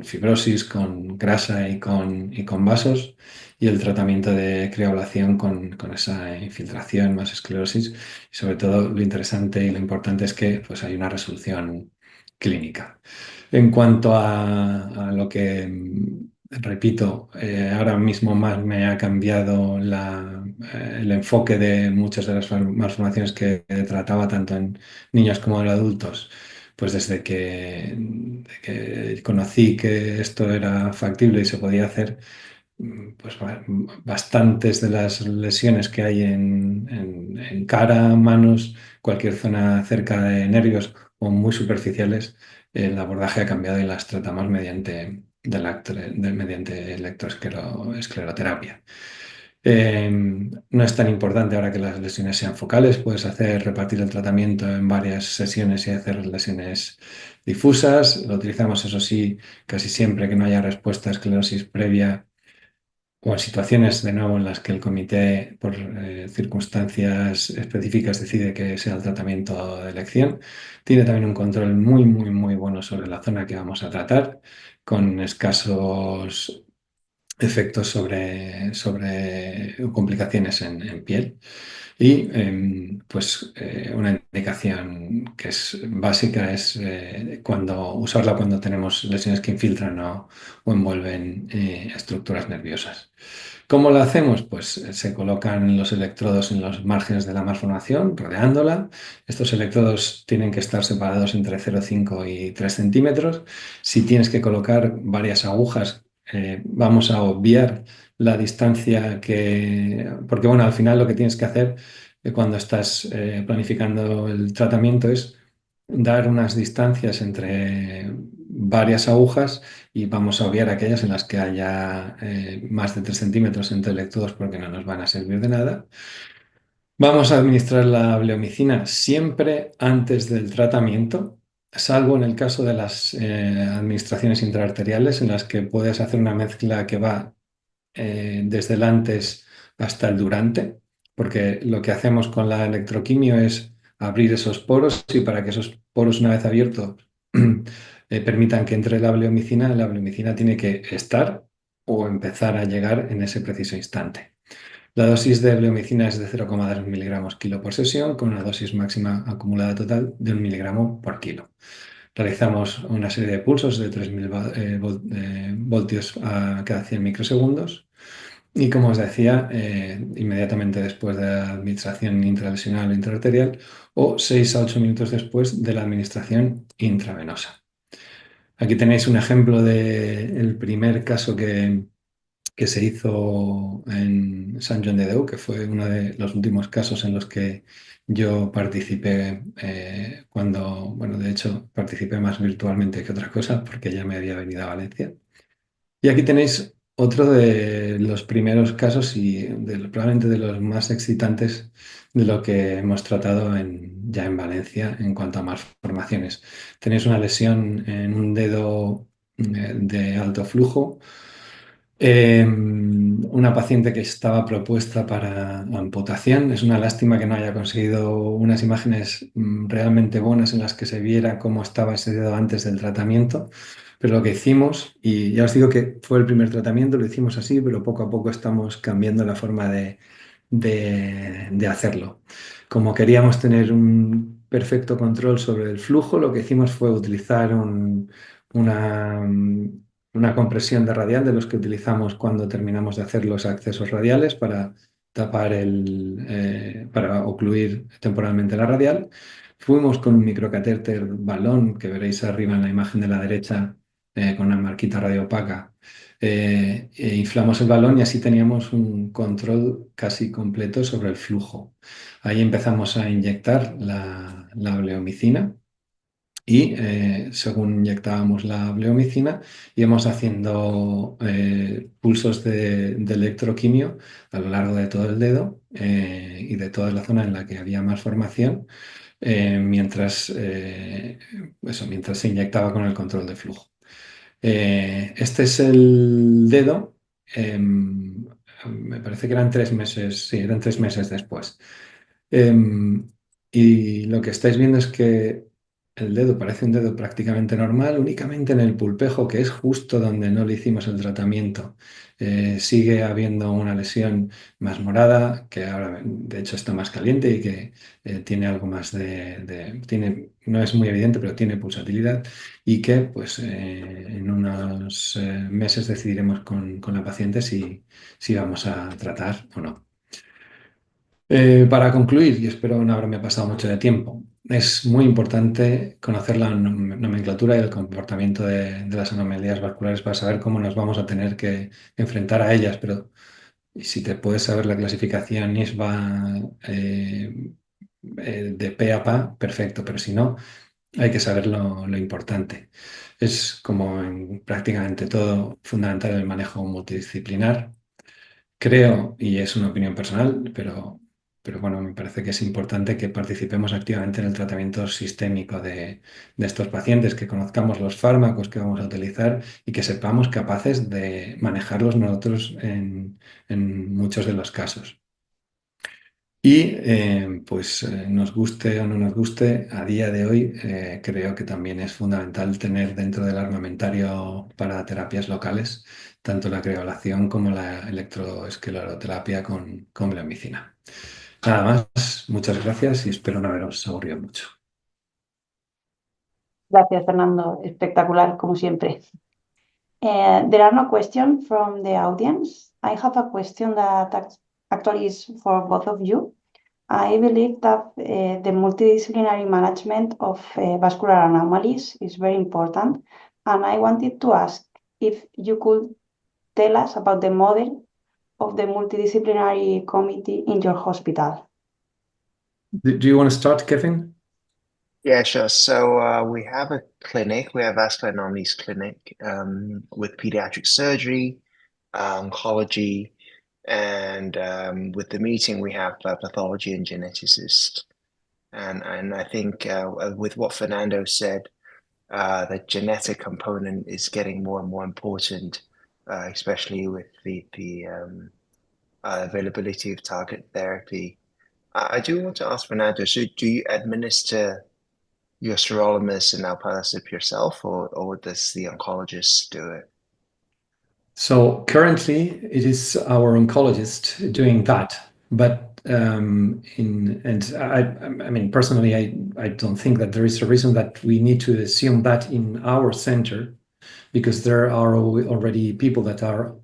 fibrosis, con grasa y con vasos, y el tratamiento de crioablación con esa infiltración más esclerosis. Y sobre todo lo interesante y lo importante es que pues, hay una resolución clínica. En cuanto a lo que, repito, ahora mismo más me ha cambiado el enfoque de muchas de las malformaciones que trataba tanto en niños como en adultos, pues desde que conocí que esto era factible y se podía hacer, pues bastantes de las lesiones que hay en cara, manos, cualquier zona cerca de nervios o muy superficiales, el abordaje ha cambiado y las tratamos mediante electroescleroterapia. No es tan importante ahora que las lesiones sean focales, puedes repartir el tratamiento en varias sesiones y hacer lesiones difusas. Lo utilizamos, eso sí, casi siempre que no haya respuesta a esclerosis previa o en situaciones de nuevo en las que el comité, por circunstancias específicas, decide que sea el tratamiento de elección. Tiene también un control muy, muy, muy bueno sobre la zona que vamos a tratar, con escasos efectos sobre complicaciones en piel. Y una indicación que es básica es usarla cuando tenemos lesiones que infiltran o envuelven estructuras nerviosas. ¿Cómo lo hacemos? Pues se colocan los electrodos en los márgenes de la malformación, rodeándola. Estos electrodos tienen que estar separados entre 0,5 y 3 centímetros. Si tienes que colocar varias agujas, vamos a obviar la distancia porque bueno, al final lo que tienes que hacer cuando estás planificando el tratamiento es dar unas distancias entre varias agujas y vamos a obviar aquellas en las que haya más de 3 centímetros entre electrodos porque no nos van a servir de nada. Vamos a administrar la bleomicina siempre antes del tratamiento, salvo en el caso de las administraciones intraarteriales en las que puedes hacer una mezcla que va desde el antes hasta el durante, porque lo que hacemos con la electroquimio es abrir esos poros y para que esos poros, una vez abiertos, permitan que entre la bleomicina tiene que estar o empezar a llegar en ese preciso instante. La dosis de bleomicina es de 0,2 miligramos kilo por sesión, con una dosis máxima acumulada total de 1 miligramo por kilo. Realizamos una serie de pulsos de 3.000 voltios a cada 100 microsegundos. Y como os decía, inmediatamente después de la administración intralesional o intraarterial o 6 a 8 minutos después de la administración intravenosa. Aquí tenéis un ejemplo del primer caso que se hizo en Sant Joan de Déu, que fue uno de los últimos casos en los que yo participé bueno, de hecho, participé más virtualmente que otra cosa porque ya me había venido a Valencia. Y aquí tenéis otro de los primeros casos y probablemente de los más excitantes de lo que hemos tratado ya en Valencia en cuanto a malformaciones. Tenéis una lesión en un dedo de alto flujo, una paciente que estaba propuesta para amputación. Es una lástima que no haya conseguido unas imágenes realmente buenas en las que se viera cómo estaba ese dedo antes del tratamiento. Pero lo que hicimos, y ya os digo que fue el primer tratamiento, lo hicimos así, pero poco a poco estamos cambiando la forma de hacerlo. Como queríamos tener un perfecto control sobre el flujo, lo que hicimos fue utilizar una compresión de radial de los que utilizamos cuando terminamos de hacer los accesos radiales para tapar para ocluir temporalmente la radial. Fuimos con un microcatéter balón que veréis arriba en la imagen de la derecha con una marquita radiopaca. Inflamos el balón y así teníamos un control casi completo sobre el flujo. Ahí empezamos a inyectar la bleomicina y según inyectábamos la bleomicina íbamos haciendo pulsos de electroquimio a lo largo de todo el dedo y de toda la zona en la que había más formación mientras se inyectaba con el control de flujo. Este es el dedo. Me parece que eran 3 meses, sí, eran 3 meses después. Em, y lo que estáis viendo es que el dedo parece un dedo prácticamente normal, únicamente en el pulpejo, que es justo donde no le hicimos el tratamiento. Sigue habiendo una lesión más morada, que ahora de hecho está más caliente y que tiene algo más no es muy evidente, pero tiene pulsatilidad y que pues en unos meses decidiremos con la paciente si vamos a tratar o no. Para concluir, y espero no haberme pasado mucho de tiempo, es muy importante conocer la nomenclatura y el comportamiento de las anomalías vasculares para saber cómo nos vamos a tener que enfrentar a ellas, pero si te puedes saber la clasificación ISBA de P a PA, perfecto, pero si no, hay que saber lo importante. Es como en prácticamente todo fundamental el manejo multidisciplinar. Creo, y es una opinión personal, pero bueno, me parece que es importante que participemos activamente en el tratamiento sistémico de estos pacientes, que conozcamos los fármacos que vamos a utilizar y que sepamos capaces de manejarlos nosotros en muchos de los casos. Y pues nos guste o no nos guste, a día de hoy creo que también es fundamental tener dentro del armamentario para terapias locales tanto la criolación como la electroescleroterapia con bleomicina. Nada más, muchas gracias y espero no haberos aburrido mucho. Gracias, Fernando. Espectacular, como siempre. There are no questions from the audience. I have a question that actually is for both of you. I believe that the multidisciplinary management of vascular anomalies is very important, and I wanted to ask if you could tell us about the model of the multidisciplinary committee in your hospital. Do you want to start, Kevin? Yeah, sure. So we have a clinic. We have vascular anomalies clinic with pediatric surgery, oncology, and with the meeting we have pathology and geneticist. And I think with what Fernando said, the genetic component is getting more and more important, especially with the availability of target therapy. I do want to ask Fernando, so do you administer your sirolimus and alpelisib yourself, or does the oncologist do it? So currently it is our oncologist doing that, but I mean, personally, I don't think that there is a reason that we need to assume that in our center, because there are already people that are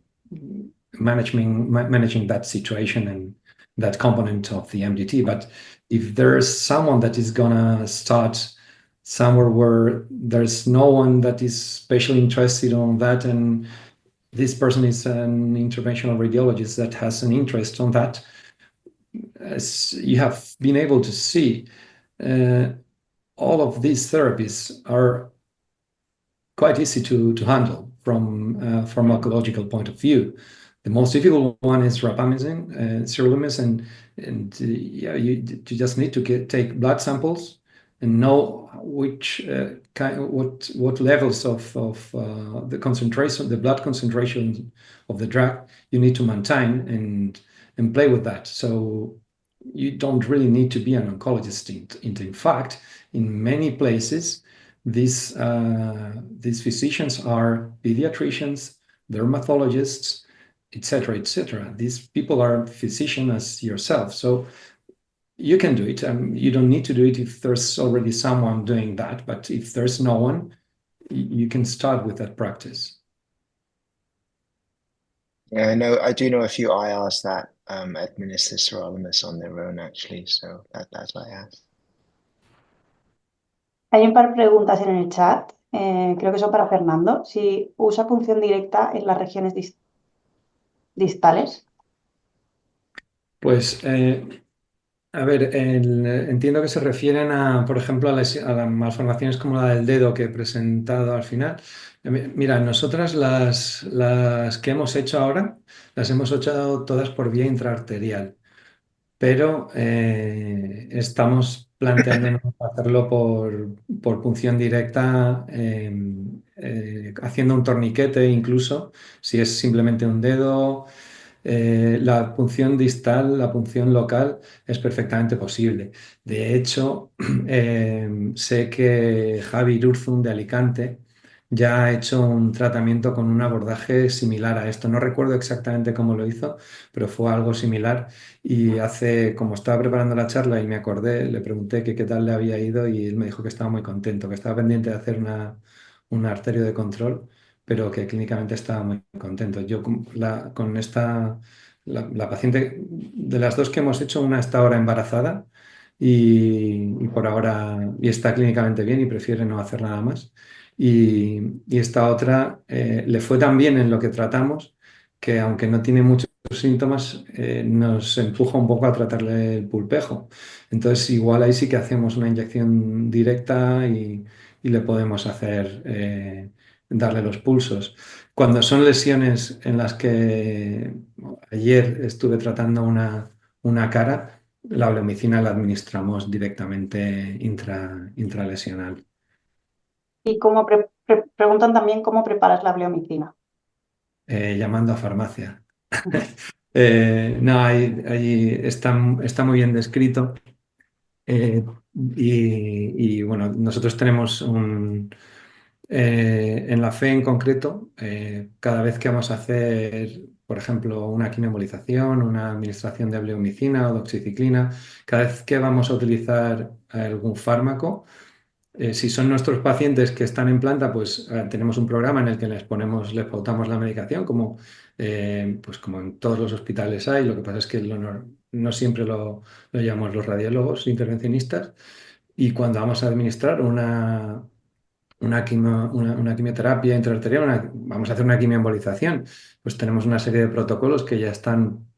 managing that situation and that component of the MDT. But if there's someone that is gonna start somewhere where there's no one that is especially interested on that, and this person is an interventional radiologist that has an interest on that, as you have been able to see, all of these therapies are quite easy to handle from a pharmacological point of view. The most difficult one is rapamycin, sirolimus, and yeah, you just need to take blood samples and know which what levels of the concentration, the blood concentration of the drug you need to maintain and play with that. So you don't really need to be an oncologist. In fact, in many places, these physicians are pediatricians, dermatologists, etc., etc. These people are physicians as yourself, so you can do it. You don't need to do it if there's already someone doing that, but if there's no one, you can start with that practice. Yeah, I do know a few IRs that administer sirolimus on their own, actually. So that's why I asked. Hay un par de preguntas en el chat, creo que son para Fernando. Si usa punción directa en las regiones distales. Pues, a ver, entiendo que se refieren a, por ejemplo, a las malformaciones como la del dedo que he presentado al final. Mira, nosotras las que hemos hecho ahora, las hemos hecho todas por vía intraarterial, pero estamos planteándonos hacerlo por punción directa, haciendo un torniquete incluso, si es simplemente un dedo. La punción distal, la punción local es perfectamente posible. De hecho, sé que Javi Urzun de Alicante ya ha hecho un tratamiento con un abordaje similar a esto. No recuerdo exactamente cómo lo hizo, pero fue algo similar. Y como estaba preparando la charla y me acordé, le pregunté que qué tal le había ido y él me dijo que estaba muy contento, que estaba pendiente de hacer una arterio de control, pero que clínicamente estaba muy contento. Yo con esta, la paciente, de las dos que hemos hecho, una está ahora embarazada y por ahora y está clínicamente bien y prefiere no hacer nada más. Y esta otra le fue tan bien en lo que tratamos que aunque no tiene muchos síntomas, nos empuja un poco a tratarle el pulpejo. Entonces igual ahí sí que hacemos una inyección directa y le podemos hacer darle los pulsos. Cuando son lesiones en las que ayer estuve tratando una cara, la bleomicina la administramos directamente intralesional. Y preguntan también cómo preparas la bleomicina. Llamando a farmacia. No, ahí está muy bien descrito. Y bueno, nosotros tenemos en la fe en concreto, cada vez que vamos a hacer, por ejemplo, una quimioembolización, una administración de bleomicina o doxiciclina, cada vez que vamos a utilizar algún fármaco, si son nuestros pacientes que están en planta, pues tenemos un programa en el que les pautamos la medicación, pues como en todos los hospitales hay. Lo que pasa es que no siempre lo llamamos los radiólogos intervencionistas. Y cuando vamos a administrar una quimioterapia intraarterial, vamos a hacer una quimioembolización, pues tenemos una serie de protocolos que ya están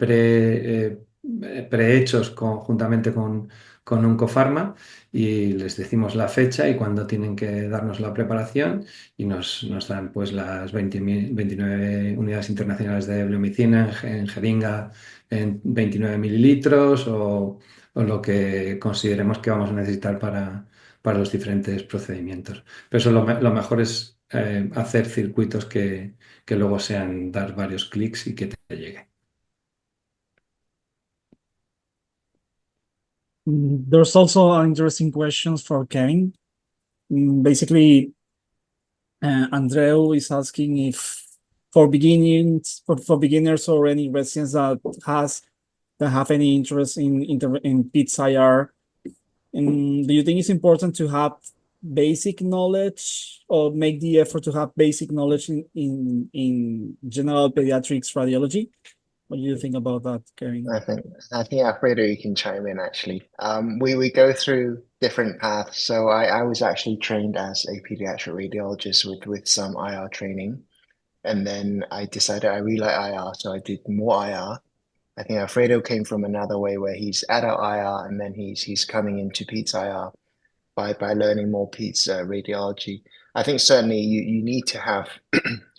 prehechos conjuntamente con Oncofarma, y les decimos la fecha y cuándo tienen que darnos la preparación y nos dan pues las 29 unidades internacionales de bleomicina en jeringa en 29 mililitros o lo que consideremos que vamos a necesitar para los diferentes procedimientos. Pero eso lo mejor es hacer circuitos que luego sean dar varios clics y que te llegue. There's also interesting questions for Kevin. Basically, Andreu is asking if for beginners or any residents that has that have any interest in PITS IR. And do you think it's important to have basic knowledge or make the effort to have basic knowledge in general pediatrics radiology? What do you think about that, Kevin? I think Alfredo, you can chime in actually. We go through different paths. So I was actually trained as a pediatric radiologist with some IR training. And then I decided I really like IR, so I did more IR. I think Alfredo came from another way where he's adult IR and then he's coming into PEDS IR by learning more PEDS radiology. I think certainly you need to have,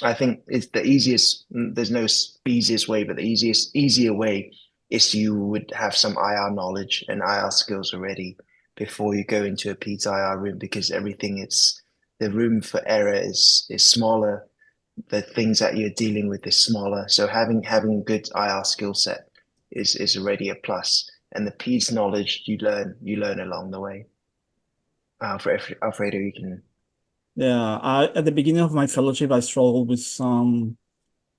I think it's the easiest, there's no easiest way, but the easier way is you would have some IR knowledge and IR skills already before you go into a PEDS IR room, because the room for error is smaller. The things that you're dealing with is smaller. So having good IR skill set is already a plus. And the PEDS knowledge you learn along the way. Alfredo, you can. Yeah, at the beginning of my fellowship, I struggled with some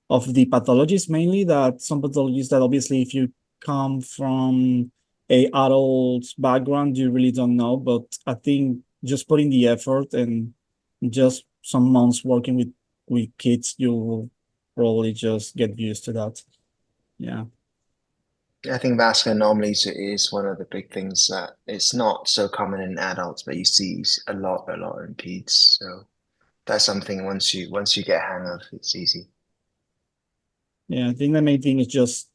of the pathologies, mainly some pathologies that obviously if you come from a adult background, you really don't know. But I think just putting the effort and just some months working with kids, you will probably just get used to that. Yeah. I think vascular anomalies is one of the big things that it's not so common in adults, but you see a lot in peds. So that's something once you get a hang of, it's easy. Yeah, I think the main thing is just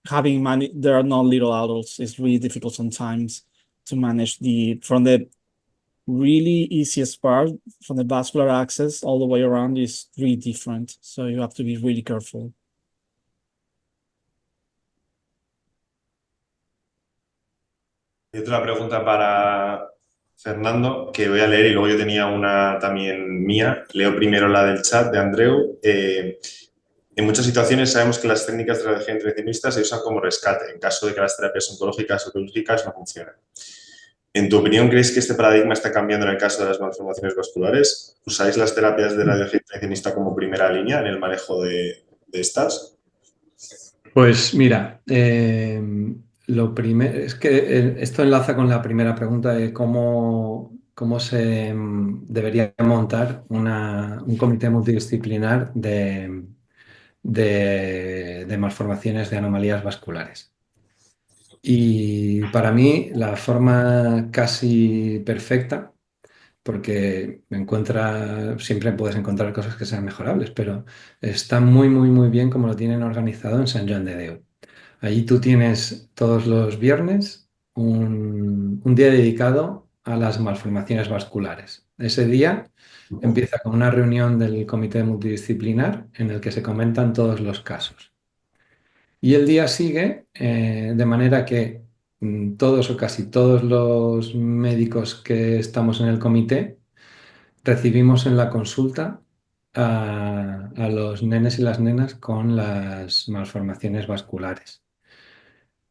having there are not little adults. It's really difficult sometimes to manage from the really easiest part, from the vascular access all the way around is really different. So you have to be really careful. Y otra pregunta para Fernando, que voy a leer, y luego yo tenía una también mía. Leo primero la del chat de Andreu. En muchas situaciones sabemos que las técnicas de radiología intervencionista se usan como rescate en caso de que las terapias oncológicas o quirúrgicas no funcionen. ¿En tu opinión crees que este paradigma está cambiando en el caso de las malformaciones vasculares? ¿Usáis las terapias de radiología intervencionista como primera línea en el manejo de estas? Pues mira, lo primero es que esto enlaza con la primera pregunta de cómo se debería montar un comité multidisciplinar de malformaciones de anomalías vasculares. Y para mí la forma casi perfecta, porque siempre puedes encontrar cosas que sean mejorables, pero está muy, muy, muy bien como lo tienen organizado en Sant Joan de Déu. Allí tú tienes todos los viernes un día dedicado a las malformaciones vasculares. Ese día empieza con una reunión del comité multidisciplinar en el que se comentan todos los casos. Y el día sigue de manera que todos o casi todos los médicos que estamos en el comité recibimos en la consulta a los nenes y las nenas con las malformaciones vasculares.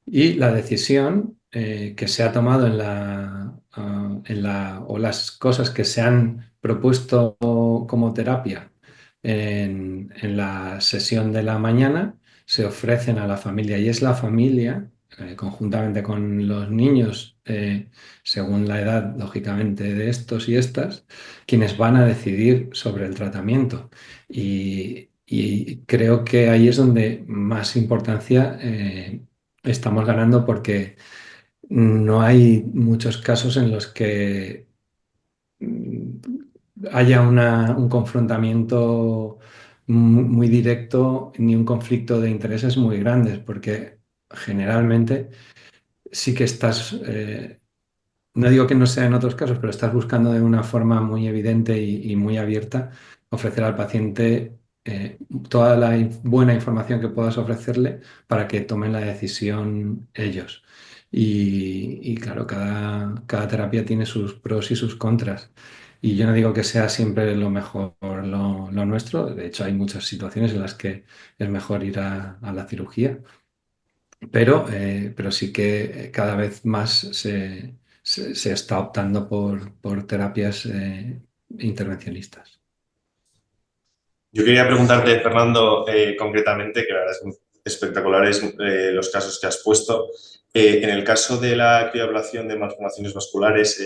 Y la decisión que se ha tomado o las cosas que se han propuesto como terapia en la sesión de la mañana se ofrecen a la familia, y es la familia, conjuntamente con los niños, según la edad, lógicamente, de estos y estas, quienes van a decidir sobre el tratamiento. Y creo que ahí es donde más importancia estamos ganando, porque no hay muchos casos en los que haya un confrontamiento muy directo ni un conflicto de intereses muy grandes, porque generalmente sí que estás, no digo que no sea en otros casos, pero estás buscando de una forma muy evidente y muy abierta ofrecer al paciente toda la buena información que puedas ofrecerle para que tomen la decisión ellos. Y claro, cada terapia tiene sus pros y sus contras. Y yo no digo que sea siempre lo mejor lo nuestro. De hecho, hay muchas situaciones en las que es mejor ir a la cirugía. Pero sí que cada vez más se está optando por terapias intervencionistas. Yo quería preguntarte, Fernando, concretamente, que la verdad es espectaculares los casos que has puesto. En el caso de la crioablación de malformaciones vasculares,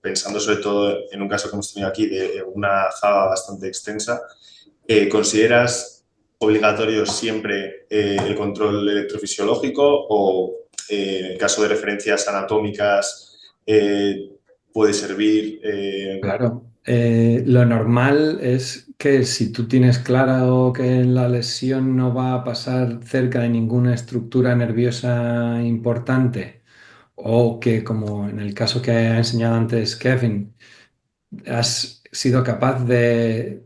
pensando sobre todo en un caso que hemos tenido aquí de una zaga bastante extensa, ¿consideras obligatorio siempre el control electrofisiológico o en el caso de referencias anatómicas puede servir? Claro, lo normal es que si tú tienes claro que la lesión no va a pasar cerca de ninguna estructura nerviosa importante o que, como en el caso que ha enseñado antes Kevin, has sido capaz de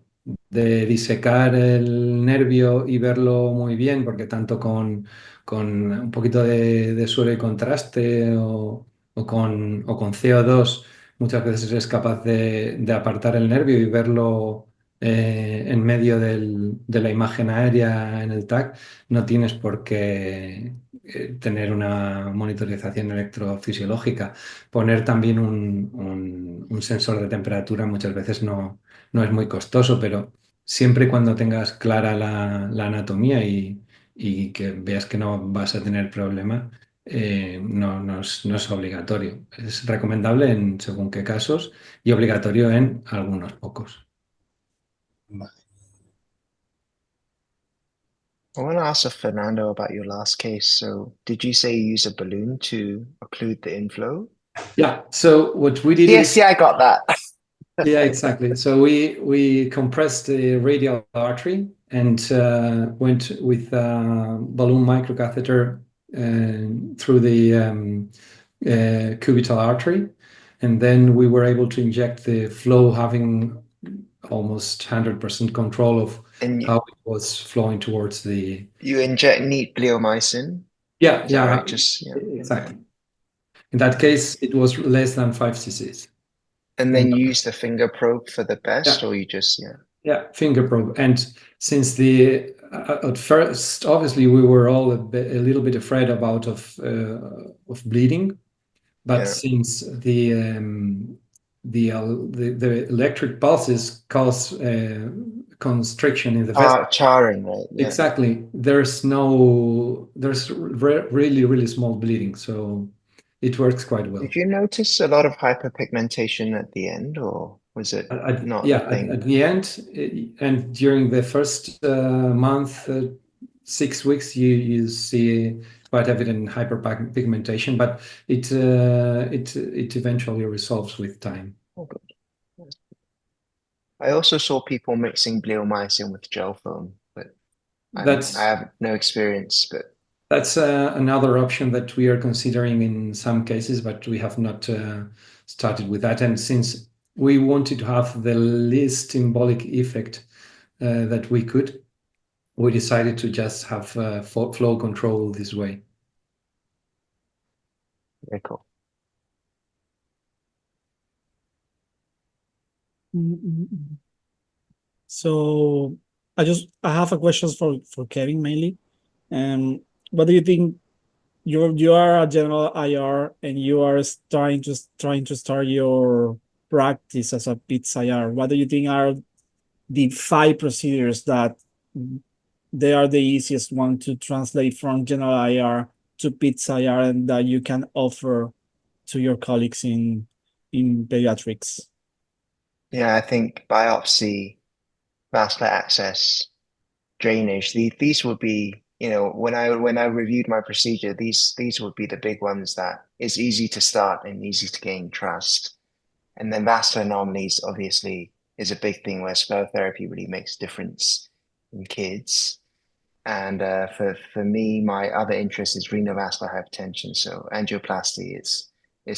disecar el nervio y verlo muy bien, porque tanto con un poquito de suero y contraste o con CO2 muchas veces eres capaz de apartar el nervio y verlo en medio de la imagen aérea en el TAC, no tienes por qué tener una monitorización electrofisiológica. Poner también un sensor de temperatura muchas veces no es muy costoso, pero siempre y cuando tengas clara la anatomía y que veas que no vas a tener problema, no es obligatorio. Es recomendable en según qué casos y obligatorio en algunos pocos. I want to ask Fernando about your last case. So, did you say you use a balloon to occlude the inflow? Yeah, so what we did Yes, is yeah, I got that. yeah, exactly. So we compressed the radial artery and went with balloon microcatheter through the cubital artery, and then we were able to inject the flow, having almost 100% control of And how it was flowing towards the. you inject neat bleomycin. Yeah, Is that yeah, right? Just yeah. exactly. In that case, it was less than 5 cc's. And then you use the finger probe for the best, Yeah. or you just Yeah, finger probe. And since at first, obviously, we were all a little bit afraid of bleeding, but Yeah. since the electric pulses cause constriction in the vessel, charring, right? Yeah. exactly, there's really small bleeding, so it works quite well. Did you notice a lot of hyperpigmentation at the end, or was it not a thing? At the end, and during the first month, 6 weeks, you see quite evident hyperpigmentation, but it eventually resolves with time. Oh, good. I also saw people mixing bleomycin with gel foam, but I have no experience. But that's another option that we are considering in some cases, but we have not started with that. And since we wanted to have the least symbolic effect that we could, we decided to just have flow control this way. very cool. So I have a question for Kevin mainly. What do you think? You are a general IR and you are trying to start your practice as a PITS IR. What do you think are the 5 procedures that they are the easiest one to translate from general IR to PITS IR and that you can offer to your colleagues in pediatrics? Yeah, I think biopsy, vascular access, drainage. These would be, when I reviewed my procedure, these would be the big ones that is easy to start and easy to gain trust. And then vascular anomalies obviously is a big thing where sclerotherapy really makes a difference in kids. And for me, my other interest is renovascular hypertension. So angioplasty is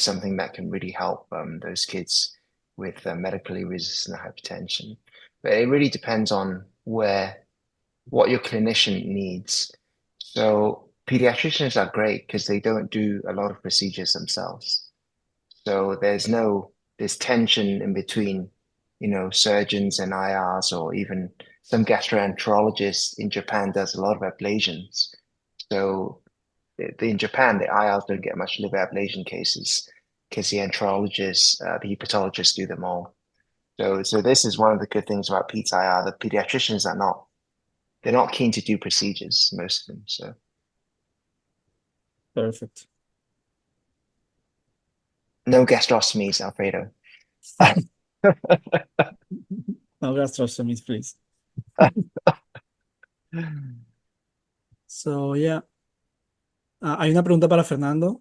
something that can really help those kids with medically resistant hypertension. But it really depends on what your clinician needs. So pediatricians are great because they don't do a lot of procedures themselves. So there's tension in between, surgeons and IRs, or even some gastroenterologists in Japan does a lot of ablations. So in Japan, the IRs don't get much liver ablation cases because the enterologists, the hepatologists do them all. So this is one of the good things about PITS IR. The pediatricians they're not keen to do procedures, most of them. So Perfect. no gastrostomies, Alfredo. No gastrostomies, please. So, yeah. Hay una pregunta para Fernando,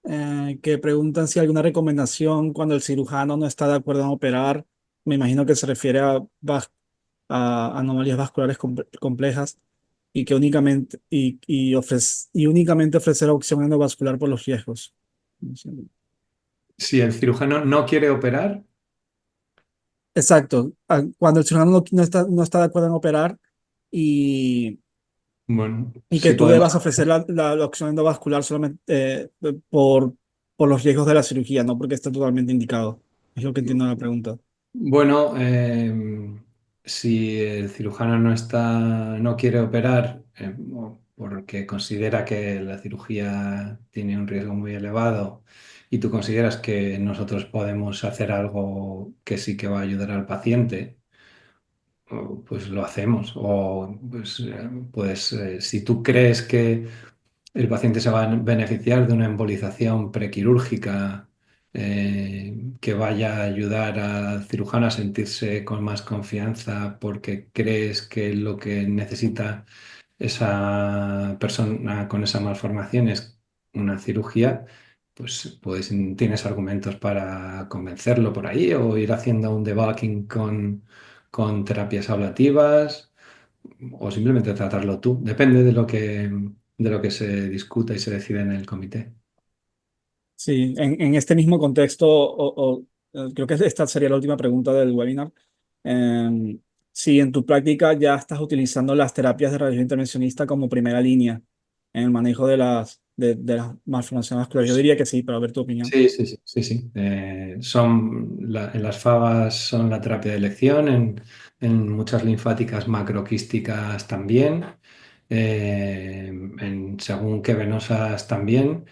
que preguntan si hay alguna recomendación cuando el cirujano no está de acuerdo en operar. Me imagino que se refiere a anomalías vasculares complejas y que únicamente, y únicamente ofrecer opción endovascular por los riesgos. Si el cirujano no quiere operar, Exacto. Cuando el cirujano no está de acuerdo en operar y, bueno, y que sí tú podemos. debas ofrecer la opción endovascular solamente por los riesgos de la cirugía, no porque esté totalmente indicado. Es lo que entiendo de la pregunta. Bueno, si el cirujano no quiere operar o porque considera que la cirugía tiene un riesgo muy elevado y tú consideras que nosotros podemos hacer algo que sí que va a ayudar al paciente, pues lo hacemos. O si tú crees que el paciente se va a beneficiar de una embolización prequirúrgica que vaya a ayudar al cirujano a sentirse con más confianza porque crees que lo que necesita esa persona con esa malformación es una cirugía, pues tienes argumentos para convencerlo por ahí o ir haciendo un debulking con terapias ablativas o simplemente tratarlo tú. Depende de lo que se discuta y se decide en el comité. Sí, en este mismo contexto, creo que esta sería la última pregunta del webinar. Si en tu práctica ya estás utilizando las terapias de radiología intervencionista como primera línea en el manejo de las malformaciones vasculares, yo diría que sí, para ver tu opinión. Sí, sí, sí, sí, sí. En las FABAs son la terapia de elección, en muchas linfáticas macroquísticas también, según qué venosas también.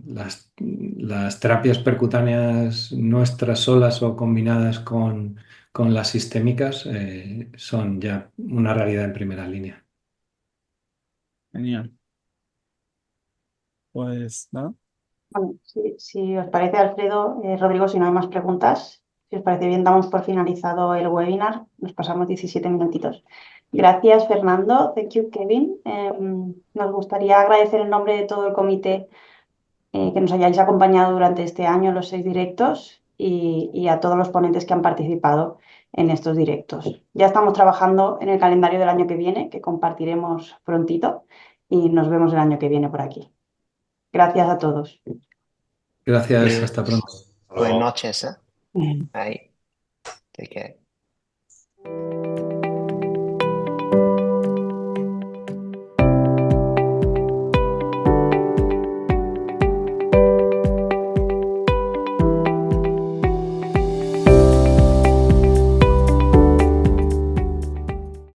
Las terapias percutáneas nuestras solas o combinadas con las sistémicas son ya una realidad en primera línea. Genial. Pues nada. Bueno, si os parece, Alfredo, Rodrigo, si no hay más preguntas, si os parece bien, damos por finalizado el webinar. Nos pasamos 17 minutitos. Gracias, Fernando. Thank you, Kevin. Nos gustaría agradecer en nombre de todo el comité que nos hayáis acompañado durante este año en los 6 directos y a todos los ponentes que han participado en estos directos. Ya estamos trabajando en el calendario del año que viene, que compartiremos prontito, y nos vemos el año que viene por aquí. Gracias a todos. Gracias, hasta pronto. Hasta Buenas luego. noches. Bye. Take care.